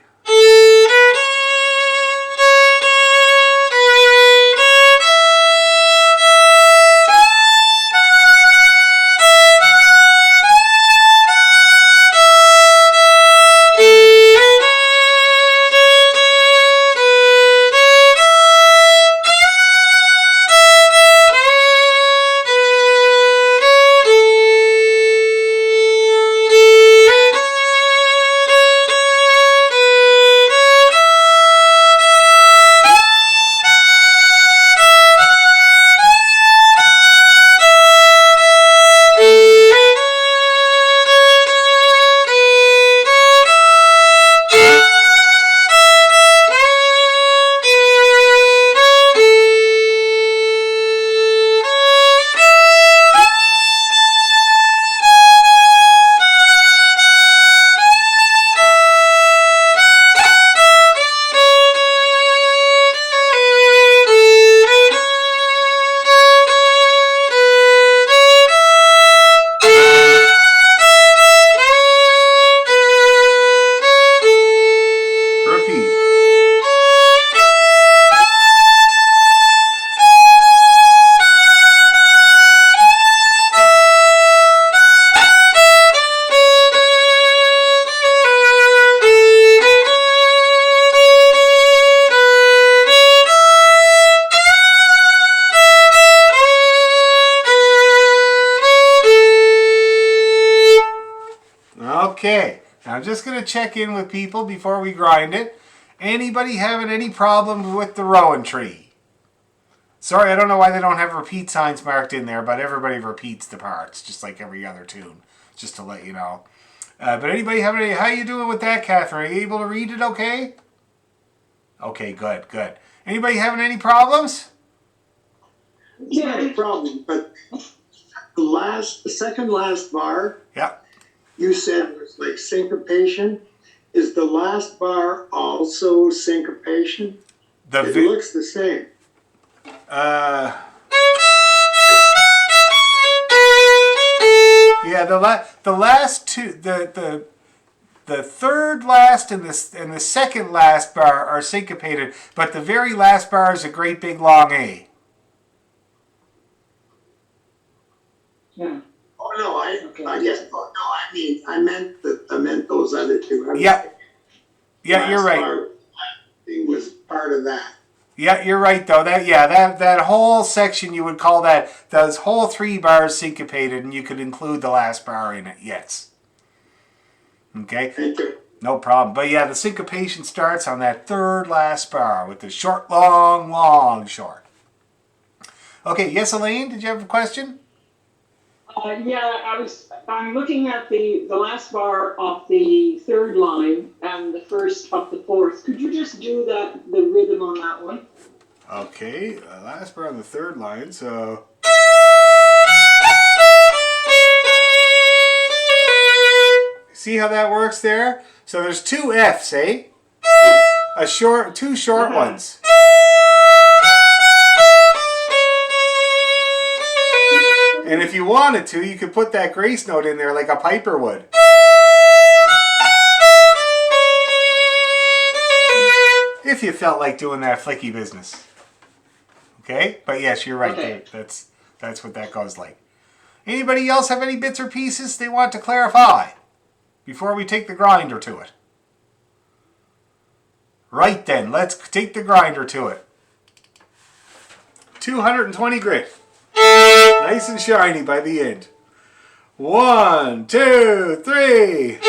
Okay, now I'm just going to check in with people before we grind it. Anybody having any problems with the rowan tree? Sorry, I don't know why they don't have repeat signs marked in there, but everybody repeats the parts, just like every other tune, just to let you know. But anybody having any, how you doing with that, Catherine? Are you able to read it okay? Okay, good, good. Anybody having any problems? Yeah, no problem. But the second last bar, Yeah. you said was like syncopation. Is the last bar also syncopation? It looks the same. Yeah, the last two, the third last and the second last bar are syncopated, but the very last bar is a great big long A. Yeah. Oh no, I guess. Oh no, I meant those other two. Yeah. Yeah, you're right. It was part of that. Yeah, you're right though. That whole section you would call that, those whole 3 bars syncopated, and you could include the last bar in it. Yes. Okay. Thank you. No problem. But yeah, the syncopation starts on that third last bar with the short, long, long, short. Okay. Yes, Elaine, did you have a question? I'm looking at the last bar of the third line and the first of the fourth. Could you just do the rhythm on that one? Okay, last bar on the third line, so... See how that works there? So there's 2 Fs, eh? Two short ones. And if you wanted to, you could put that grace note in there like a piper would. If you felt like doing that flicky business. Okay? But yes, you're right. Okay. That's what that goes like. Anybody else have any bits or pieces they want to clarify before we take the grinder to it? Right then, let's take the grinder to it. 220 grit. Nice and shiny by the end. 1, 2, 3.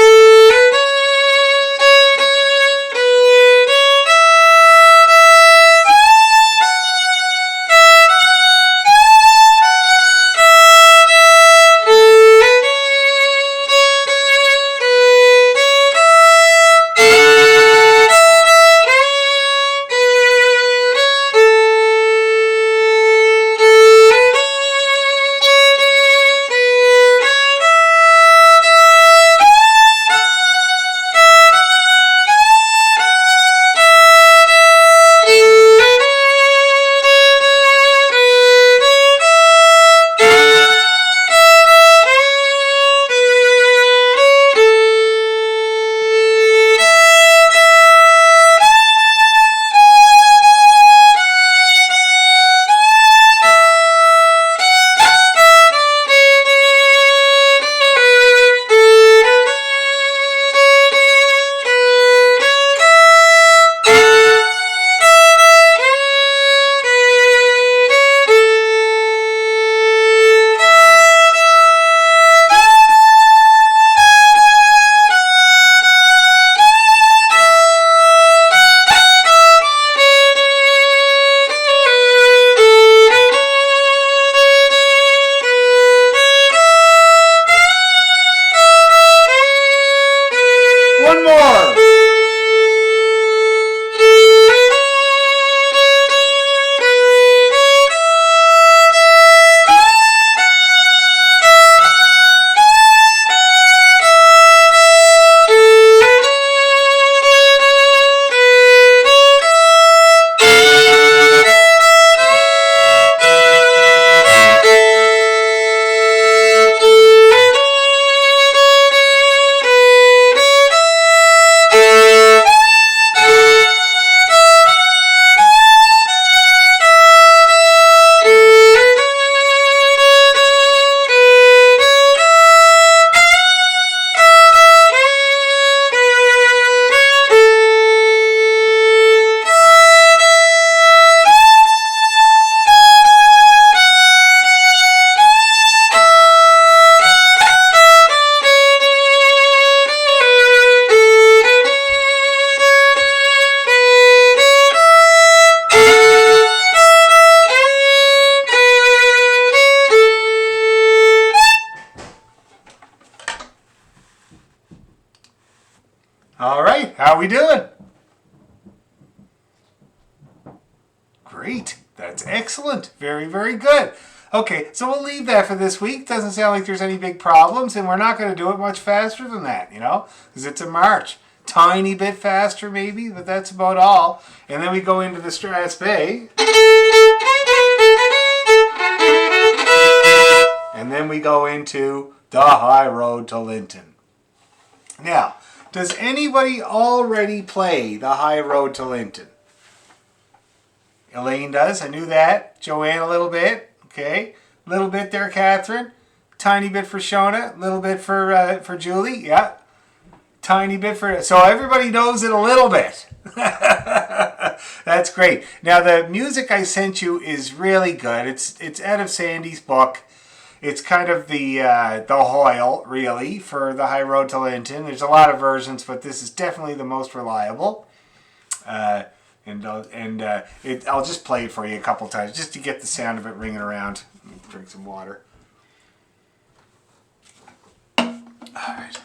How we doing? Great. That's excellent. Very, very good. Okay, so we'll leave that for this week. Doesn't sound like there's any big problems, and we're not going to do it much faster than that, because it's a march. Tiny bit faster, maybe, but that's about all. And then we go into the Strathspey. And then we go into the High Road to Linton. Now, does anybody already play the High Road to Linton? Elaine does. I knew that. Joanne a little bit. Okay. A little bit there, Catherine. Tiny bit for Shona. A little bit for Julie. Yeah. Tiny bit for... So everybody knows it a little bit. That's great. Now, the music I sent you is really good. It's out of Sandy's book. It's kind of the Hoyle, really, for the High Road to Linton. There's a lot of versions, but this is definitely the most reliable. I'll just play it for you a couple times, just to get the sound of it ringing around. Let me drink some water. All right.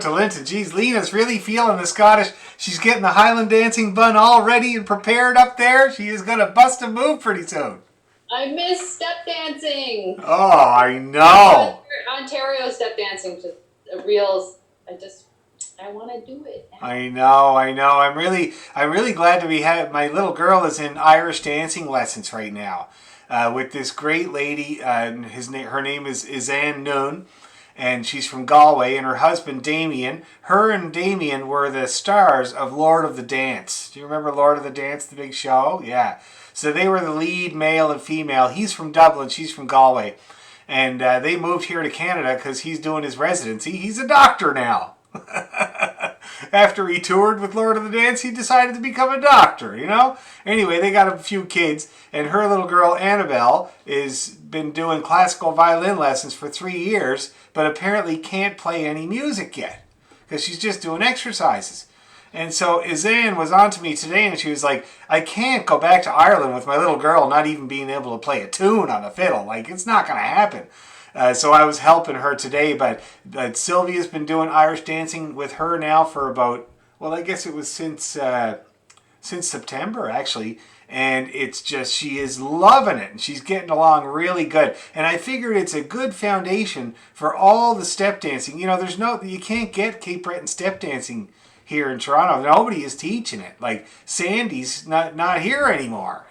To Linton. Geez, Lena's really feeling the Scottish. She's getting the Highland dancing bun all ready and prepared up there. She is going to bust a move pretty soon. I miss step dancing. Oh, I know. Ontario step dancing, just a real. I want to do it. I know. I'm really glad to be my little girl is in Irish dancing lessons right now with this great lady. Her name is Anne Noon. And she's from Galway, and her husband, Damien. Her and Damien were the stars of Lord of the Dance. Do you remember Lord of the Dance, the big show? Yeah. So they were the lead, male and female. He's from Dublin, she's from Galway. And they moved here to Canada because he's doing his residency. He's a doctor now. After he toured with Lord of the Dance, he decided to become a doctor, Anyway, they got a few kids, and her little girl, Annabelle, has been doing classical violin lessons for 3 years, but apparently can't play any music yet, because she's just doing exercises. And so Izanne was on to me today, and she was like, I can't go back to Ireland with my little girl not even being able to play a tune on the fiddle. Like, it's not going to happen. So I was helping her today, but Sylvia's been doing Irish dancing with her now for about, I guess it was since September, actually. And it's just, she is loving it, and she's getting along really good. And I figured it's a good foundation for all the step dancing. You can't get Cape Breton step dancing here in Toronto. Nobody is teaching it. Like, Sandy's not here anymore,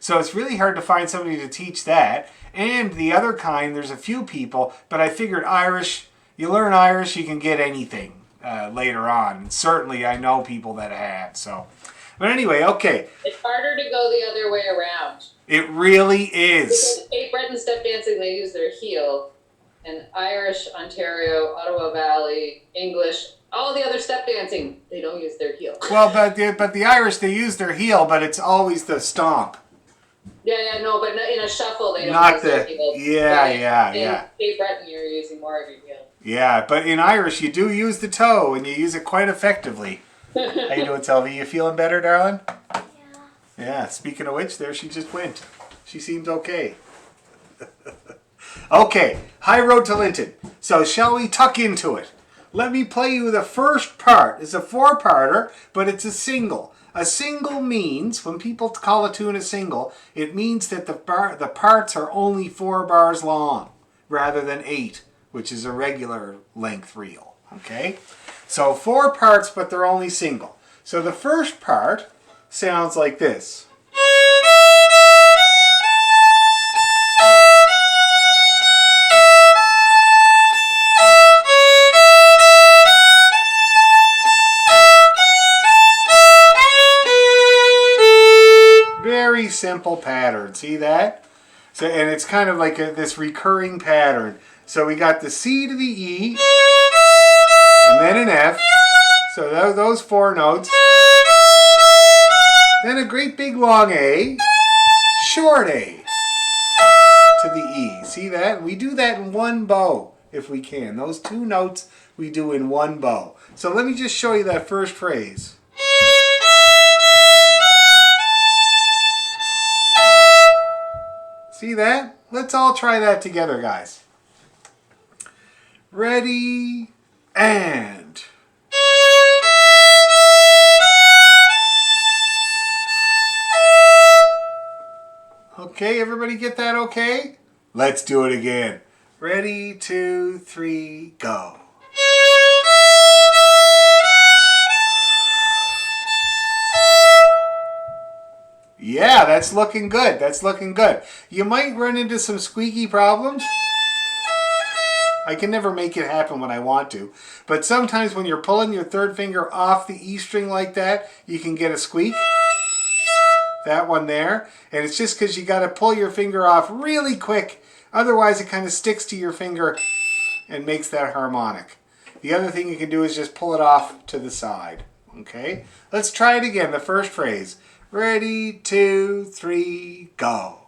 So it's really hard to find somebody to teach that. And the other kind, there's a few people, but I figured you learn Irish, you can get anything later on. And certainly I know people that have, so. But anyway, okay. It's harder to go the other way around. It really is. Because Cape Breton step dancing, they use their heel. And Irish, Ontario, Ottawa Valley, English, all the other step dancing, they don't use their heel. Well, but the Irish, they use their heel, but it's always the stomp. Yeah, no, but in a shuffle, they don't Not use their heel. Yeah. In Cape Breton, you're using more of your heel. Yeah, but in Irish, you do use the toe, and you use it quite effectively. How you doing, Selvi? You feeling better, darling? Yeah. Yeah, speaking of which, there she just went. She seemed okay. Okay, high road to Linton. So shall we tuck into it? Let me play you the first part. It's a 4-parter, but it's a single. A single means, when people call a tune a single, it means that the parts are only 4 bars long, rather than 8, which is a regular length reel. Okay? So 4 parts, but they're only single. So the first part sounds like this. Very simple pattern. See that? So, and it's kind of like this recurring pattern. So we got the C to the E, and then an F. So those 4 notes. Then a great big long A, short A to the E. See that? We do that in one bow if we can. Those 2 notes we do in one bow. So let me just show you that first phrase. See that? Let's all try that together, guys. Ready, and... Okay, everybody get that okay? Let's do it again. Ready, 2, 3, go. Yeah, that's looking good. That's looking good. You might run into some squeaky problems. I can never make it happen when I want to. But sometimes when you're pulling your 3rd finger off the E string like that, you can get a squeak. That one there. And it's just because you got to pull your finger off really quick. Otherwise, it kind of sticks to your finger and makes that harmonic. The other thing you can do is just pull it off to the side. Okay? Let's try it again. The first phrase. Ready, 2, 3, go.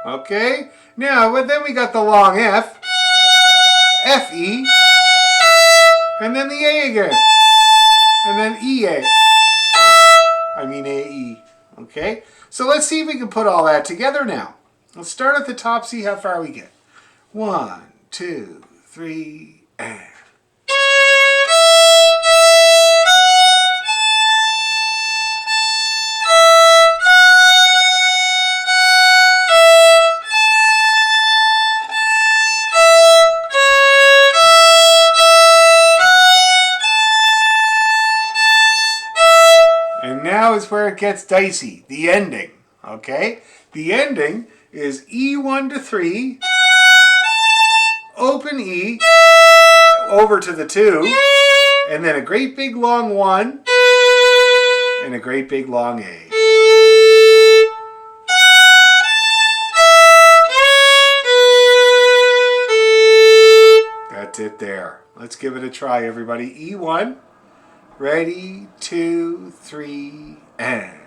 Okay? Now, then we got the long F. F, E. And then the A again. And then E-A. I mean A-E. Okay? So let's see if we can put all that together now. Let's start at the top, see how far we get. 1, 2, 3, and... Now is where it gets dicey. The ending. Okay? The ending is E1 to 3, open E, over to the 2, and then a great big long 1, and a great big long A. That's it there. Let's give it a try, everybody. E1. Ready, 2, 3, and...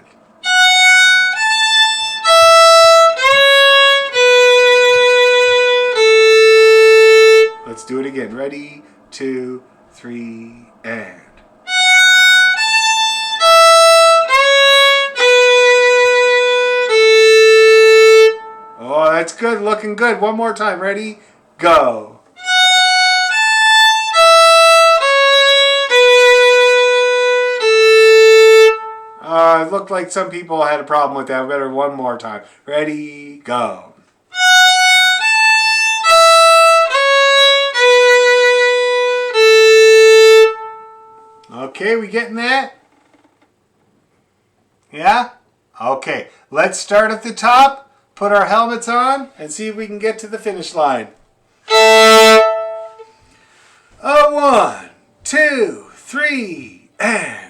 Let's do it again. Ready, 2, 3, and... Oh, that's good. Looking good. One more time. Ready, go. It looked like some people had a problem with that. Better one more time. Ready, go. Okay, we getting that? Yeah? Okay, let's start at the top, put our helmets on, and see if we can get to the finish line. 1, 2, 3, and...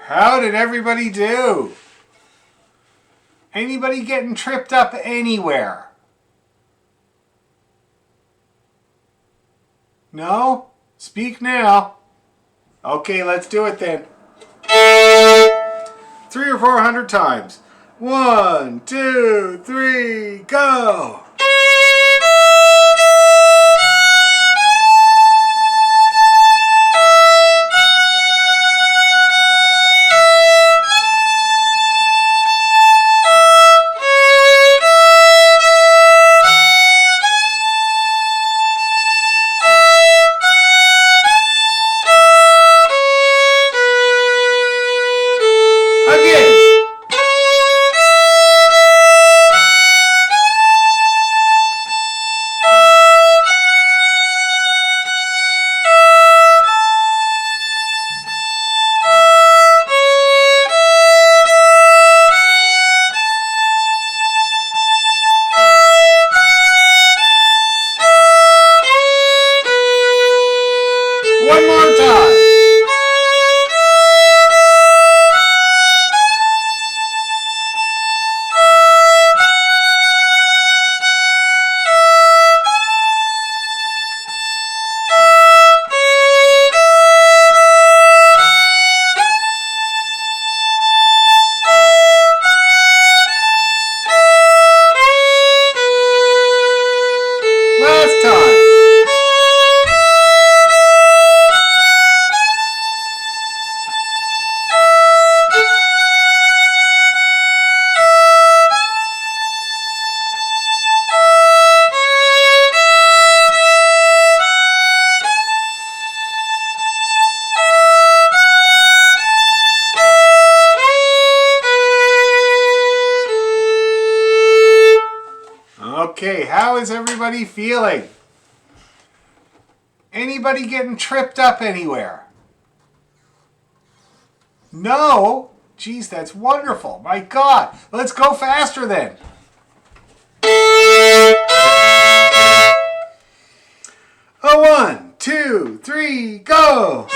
How did everybody do? Anybody getting tripped up anywhere? No? Speak now. Okay, let's do it then. 300 or 400 times. 1, 2, 3, go! One more time. Last time. Okay, how is everybody feeling? Anybody getting tripped up anywhere? No? Geez, that's wonderful. My God. Let's go faster then. A 1, 2, 3, go!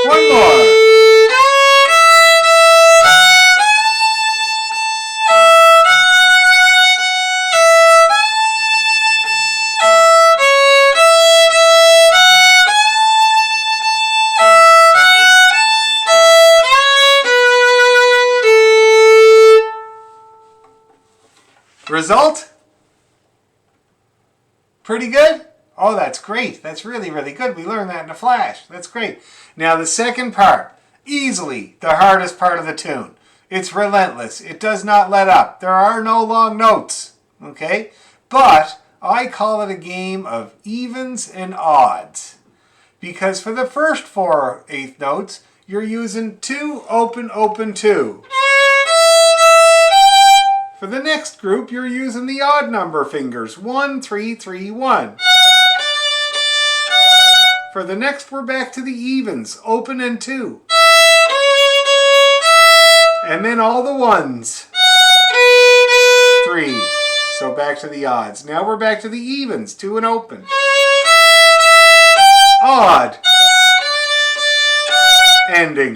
One more. Result? Pretty good? Oh, that's great. That's really, really good. We learned that in a flash. That's great. Now the second part, easily the hardest part of the tune. It's relentless. It does not let up. There are no long notes. Okay? But I call it a game of evens and odds. Because for the first 4/8 notes, you're using 2, open, open, 2. For the next group, you're using the odd number fingers, 1, 3, 3, 1. For the next, we're back to the evens, open and 2. And then all the ones, 3. So back to the odds. Now we're back to the evens, 2 and open. Odd. Ending.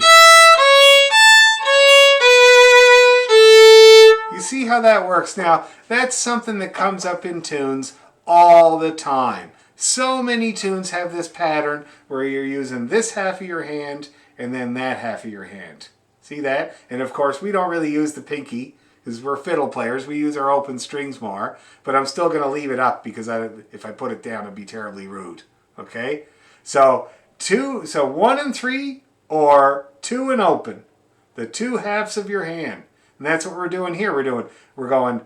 You see how that works? Now, that's something that comes up in tunes all the time. So many tunes have this pattern where you're using this half of your hand and then that half of your hand. See that? And of course, we don't really use the pinky because we're fiddle players. We use our open strings more, but I'm still going to leave it up because if I put it down, it'd be terribly rude. Okay? So 1 and 3 or 2 and open. The 2 halves of your hand. And that's what we're doing here. We're going,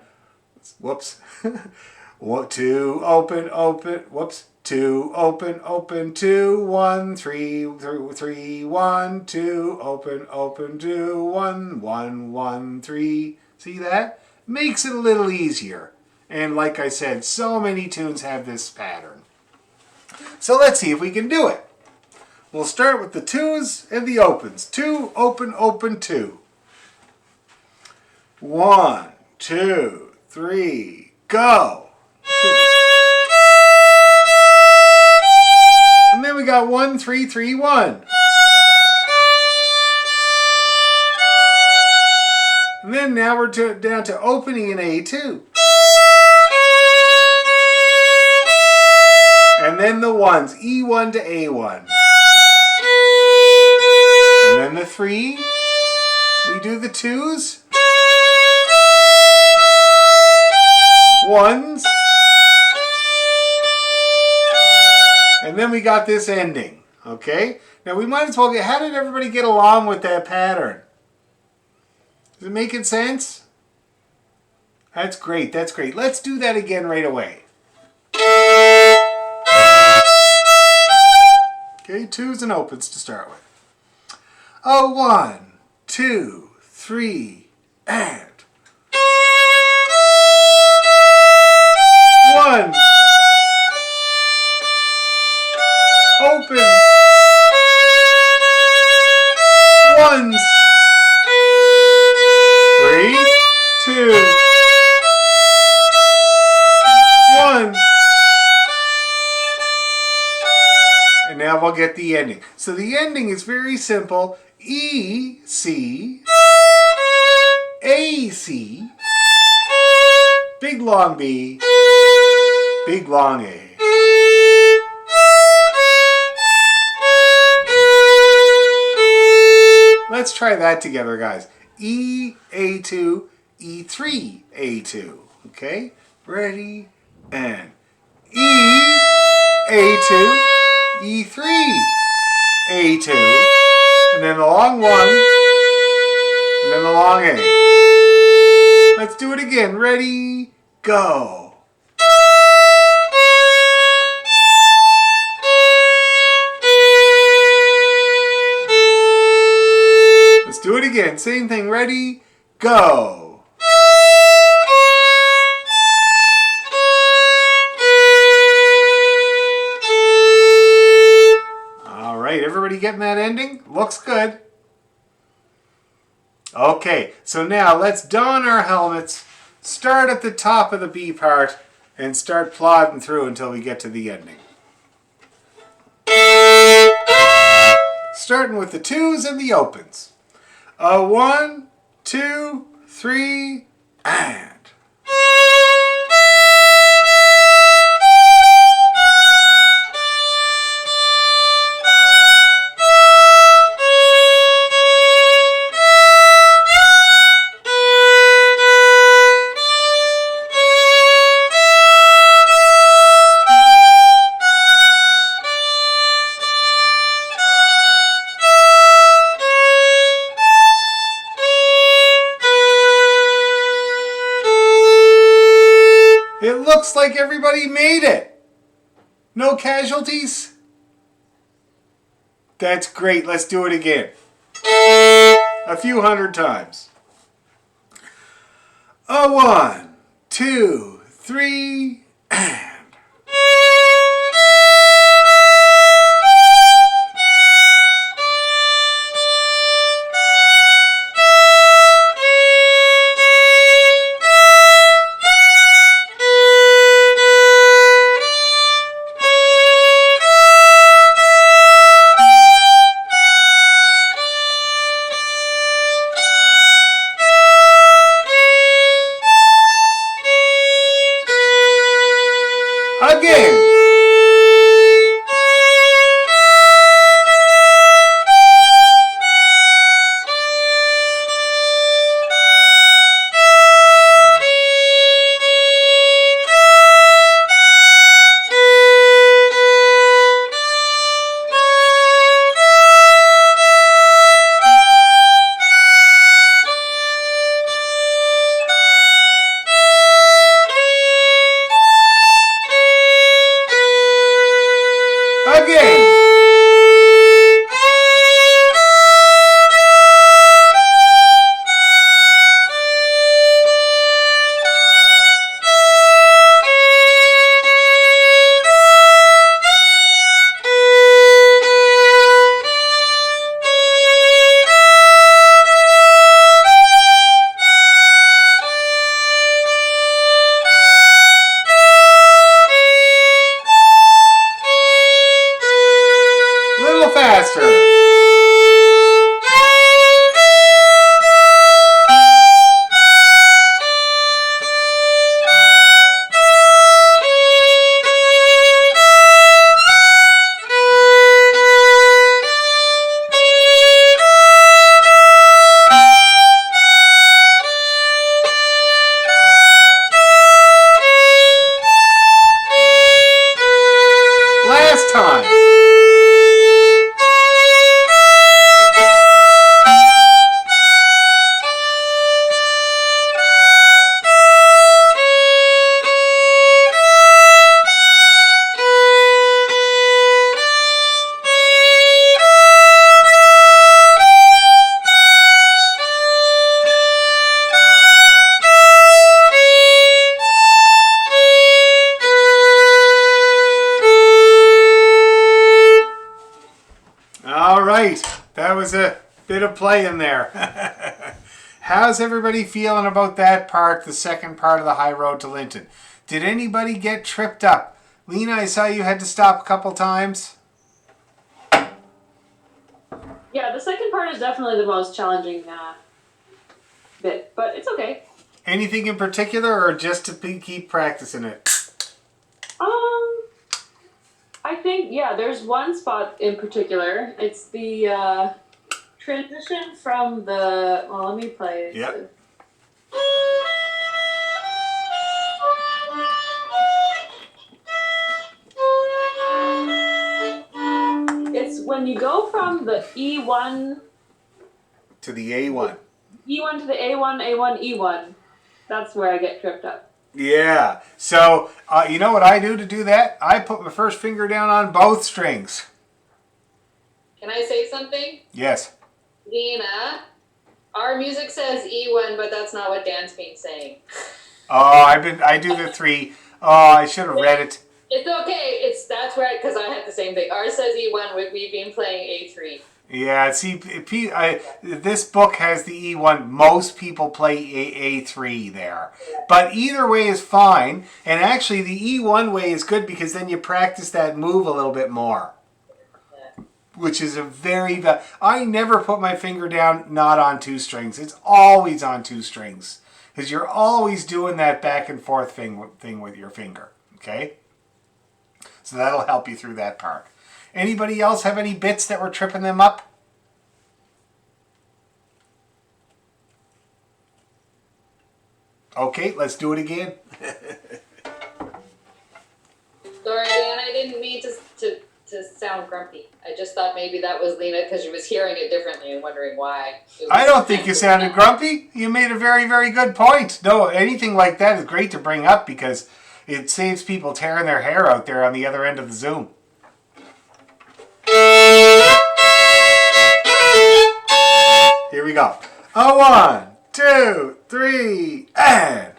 whoops. 2, open, open, whoops. 2, open, open, 2, 1, 3, 3, 1, 2, open, open, 2, 1, 1, 1, 3. See that? Makes it a little easier. And like I said, so many tunes have this pattern. So let's see if we can do it. We'll start with the 2s and the opens. 2, open, open, 2. 1, 2, 3, go. 2. And then we got 1, 3, 3, 1. And then now we're down to opening in A2. And then the ones, E1 to A1. And then the 3, we do the 2s. 1s. And then we got this ending, okay? Now we might as well how did everybody get along with that pattern? Is it making sense? That's great, that's great. Let's do that again right away. Okay, 2s and opens to start with. 1, 2, 3, and 1. Open. 1s. 3, 2, 1. And now we'll get the ending. So the ending is very simple. E, C, A, C, big long B, big long A. Let's try that together, guys. E, A2, E3, A2. Okay? Ready? And E, A2, E3, A2. And then the long 1. And then the long A. Let's do it again. Ready? Go. Let's do it again. Same thing. Ready? Go. All right. Everybody getting that ending? Looks good. Okay. So now let's don our helmets, start at the top of the B part, and start plodding through until we get to the ending. Starting with the 2s and the opens. 1, 2, 3, and. It looks like everybody made it. No casualties? That's great. Let's do it again. A few hundred times. 1, 2, 3, and. Bit of play in there. How's everybody feeling about that part, the second part of the High Road to Linton? Did anybody get tripped up? Lena, I saw you had to stop a couple times. Yeah, the second part is definitely the most challenging bit, but it's okay. Anything in particular, or just to keep practicing it? I think, yeah, there's one spot in particular. It's the transition from the, well, let me play it. Yep. It's when you go from the E1 To the A1. E1 to the A1, A1, E1. That's where I get tripped up. Yeah. So, you know what I do to do that? I put my first finger down on both strings. Can I say something? Yes. Lena, our music says E1, but that's not what Dan's been saying. Oh, I do the 3. Oh, I should have read it. It's okay. That's right, because I had the same thing. Ours says E1, we've been playing A3. Yeah, see, this book has the E1. Most people play A3 there. But either way is fine. And actually, the E1 way is good because then you practice that move a little bit more. Which is a very... I never put my finger down not on 2 strings. It's always on 2 strings. Because you're always doing that back and forth thing with your finger. Okay? So that'll help you through that part. Anybody else have any bits that were tripping them up? Okay, let's do it again. Sorry, Dan, I didn't mean to sound grumpy. I just thought maybe that was Lena because she was hearing it differently and wondering why. I don't think you sounded grumpy. You made a very, very good point. No, anything like that is great to bring up because it saves people tearing their hair out there on the other end of the Zoom. Here we go. A 1, 2, 3, and...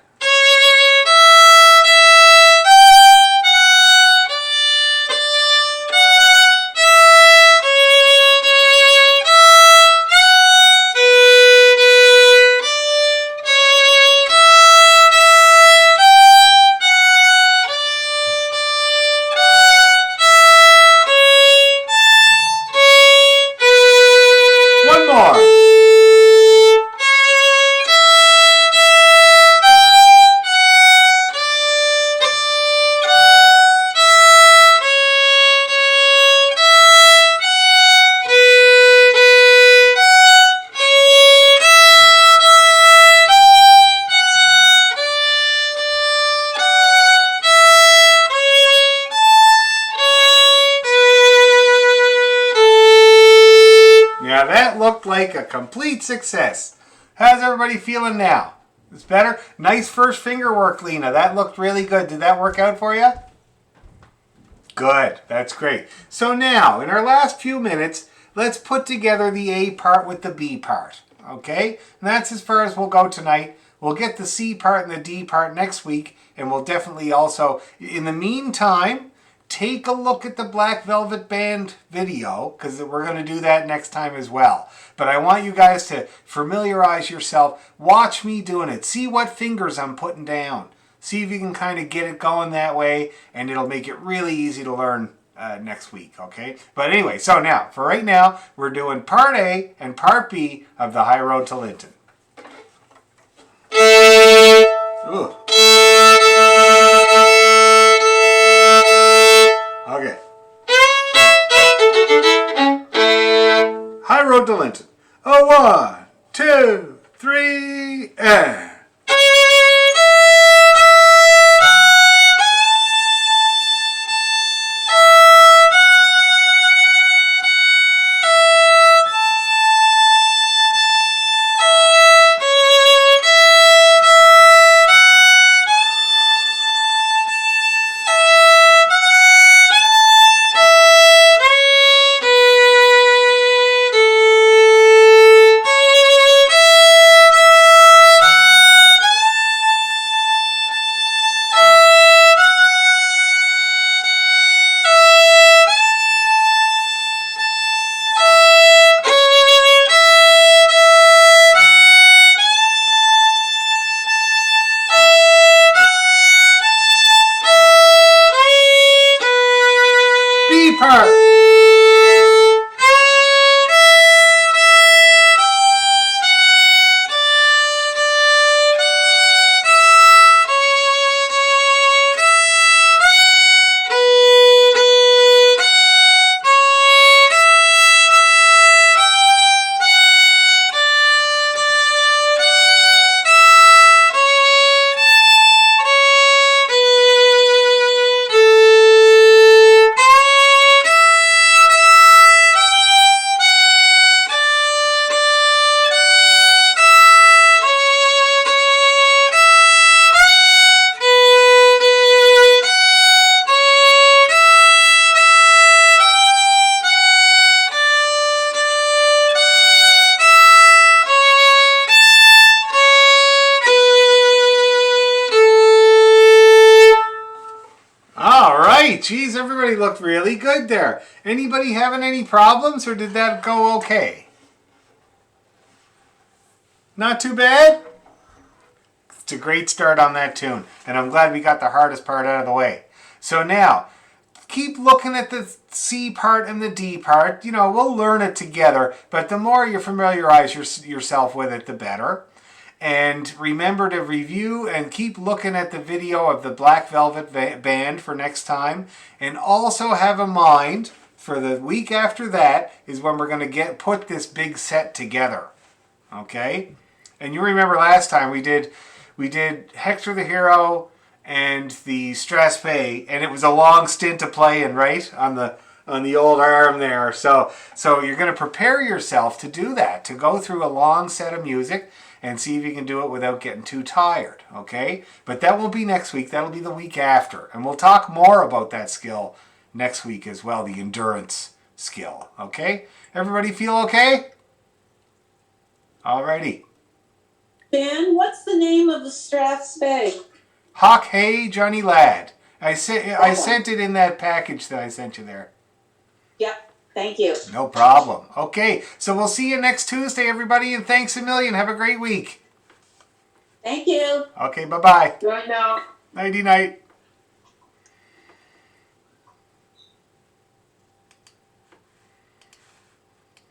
One more. Now that looked like a complete success. How's everybody feeling now? It's better? Nice first finger work, Lena. That looked really good. Did that work out for you? Good. That's great. So now, in our last few minutes, let's put together the A part with the B part. Okay? And that's as far as we'll go tonight. We'll get the C part and the D part next week. And we'll definitely also, in the meantime, take a look at the Black Velvet Band video, because we're going to do that next time as well. But I want you guys to familiarize yourself. Watch me doing it. See what fingers I'm putting down. See if you can kind of get it going that way, and it'll make it really easy to learn next week, okay? But anyway, so now, for right now, we're doing Part A and Part B of the High Road to Linton. Ooh. Okay. High Road to Linton. A 1, 2, 3, and... geez, everybody looked really good there. Anybody having any problems, or did that go okay? Not too bad? It's a great start on that tune, and I'm glad we got the hardest part out of the way. So now, keep looking at the C part and the D part. You know, we'll learn it together, but the more you familiarize yourself with it, the better. And remember to review and keep looking at the video of the Black Velvet Band for next time. And also have in mind, for the week after that, is when we're going to put this big set together. Okay? And you remember last time we did Hector the Hero and the Strathspey, and it was a long stint to play in, right? On the old arm there. So you're going to prepare yourself to do that, to go through a long set of music and see if you can do it without getting too tired, okay? But that won't be next week. That'll be the week after. And we'll talk more about that skill next week as well, the endurance skill, okay? Everybody feel okay? Alrighty. Ben, what's the name of the Strathspey? Hawk Hey Johnny Lad. I sent it in that package that I sent you there. Yep, thank you. No problem. Okay, so we'll see you next Tuesday, everybody, and thanks a million. Have a great week. Thank you. Okay, bye-bye. Right now. Nighty-night.